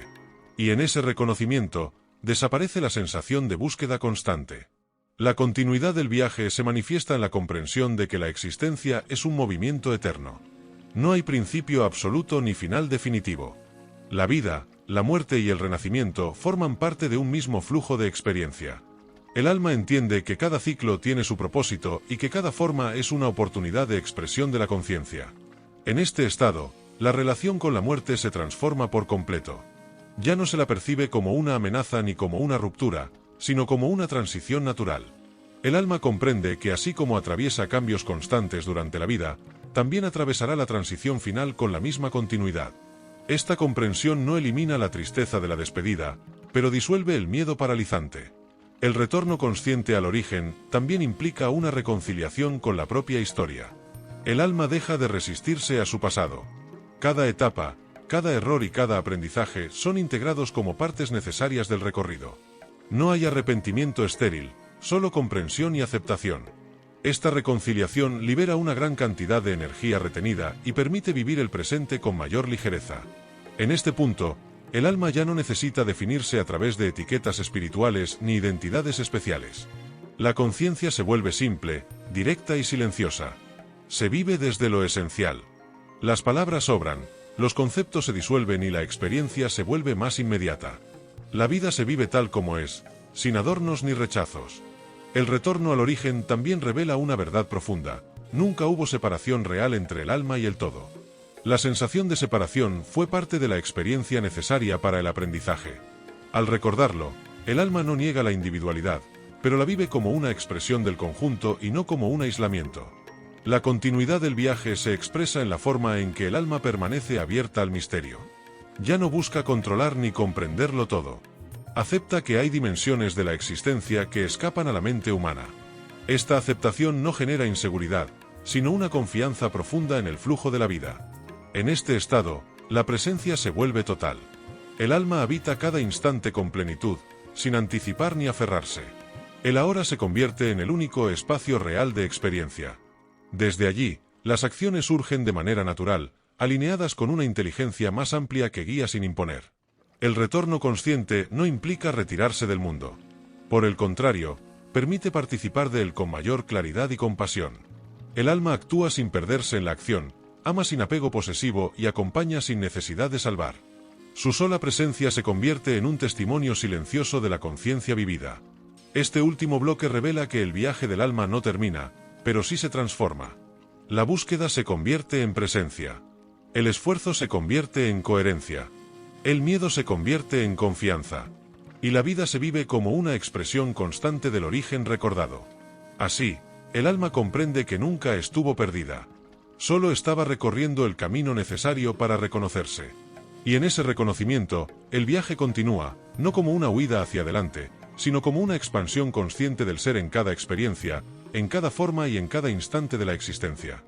Speaker 1: Y en ese reconocimiento, desaparece la sensación de búsqueda constante. La continuidad del viaje se manifiesta en la comprensión de que la existencia es un movimiento eterno. No hay principio absoluto ni final definitivo. La vida, la muerte y el renacimiento forman parte de un mismo flujo de experiencia. El alma entiende que cada ciclo tiene su propósito y que cada forma es una oportunidad de expresión de la conciencia. En este estado, la relación con la muerte se transforma por completo. Ya no se la percibe como una amenaza ni como una ruptura, sino como una transición natural. El alma comprende que así como atraviesa cambios constantes durante la vida, también atravesará la transición final con la misma continuidad. Esta comprensión no elimina la tristeza de la despedida, pero disuelve el miedo paralizante. El retorno consciente al origen también implica una reconciliación con la propia historia. El alma deja de resistirse a su pasado. Cada etapa, cada error y cada aprendizaje son integrados como partes necesarias del recorrido. No hay arrepentimiento estéril, solo comprensión y aceptación. Esta reconciliación libera una gran cantidad de energía retenida y permite vivir el presente con mayor ligereza. En este punto, el alma ya no necesita definirse a través de etiquetas espirituales ni identidades especiales. La conciencia se vuelve simple, directa y silenciosa. Se vive desde lo esencial. Las palabras sobran, los conceptos se disuelven y la experiencia se vuelve más inmediata. La vida se vive tal como es, sin adornos ni rechazos. El retorno al origen también revela una verdad profunda: nunca hubo separación real entre el alma y el todo. La sensación de separación fue parte de la experiencia necesaria para el aprendizaje. Al recordarlo, el alma no niega la individualidad, pero la vive como una expresión del conjunto y no como un aislamiento. La continuidad del viaje se expresa en la forma en que el alma permanece abierta al misterio. Ya no busca controlar ni comprenderlo todo. Acepta que hay dimensiones de la existencia que escapan a la mente humana. Esta aceptación no genera inseguridad, sino una confianza profunda en el flujo de la vida. En este estado, la presencia se vuelve total. El alma habita cada instante con plenitud, sin anticipar ni aferrarse. El ahora se convierte en el único espacio real de experiencia. Desde allí, las acciones surgen de manera natural, alineadas con una inteligencia más amplia que guía sin imponer. El retorno consciente no implica retirarse del mundo. Por el contrario, permite participar de él con mayor claridad y compasión. El alma actúa sin perderse en la acción, ama sin apego posesivo y acompaña sin necesidad de salvar. Su sola presencia se convierte en un testimonio silencioso de la conciencia vivida. Este último bloque revela que el viaje del alma no termina, pero sí se transforma. La búsqueda se convierte en presencia. El esfuerzo se convierte en coherencia. El miedo se convierte en confianza. Y la vida se vive como una expresión constante del origen recordado. Así, el alma comprende que nunca estuvo perdida. Solo estaba recorriendo el camino necesario para reconocerse. Y en ese reconocimiento, el viaje continúa, no como una huida hacia adelante, sino como una expansión consciente del ser en cada experiencia, en cada forma y en cada instante de la existencia.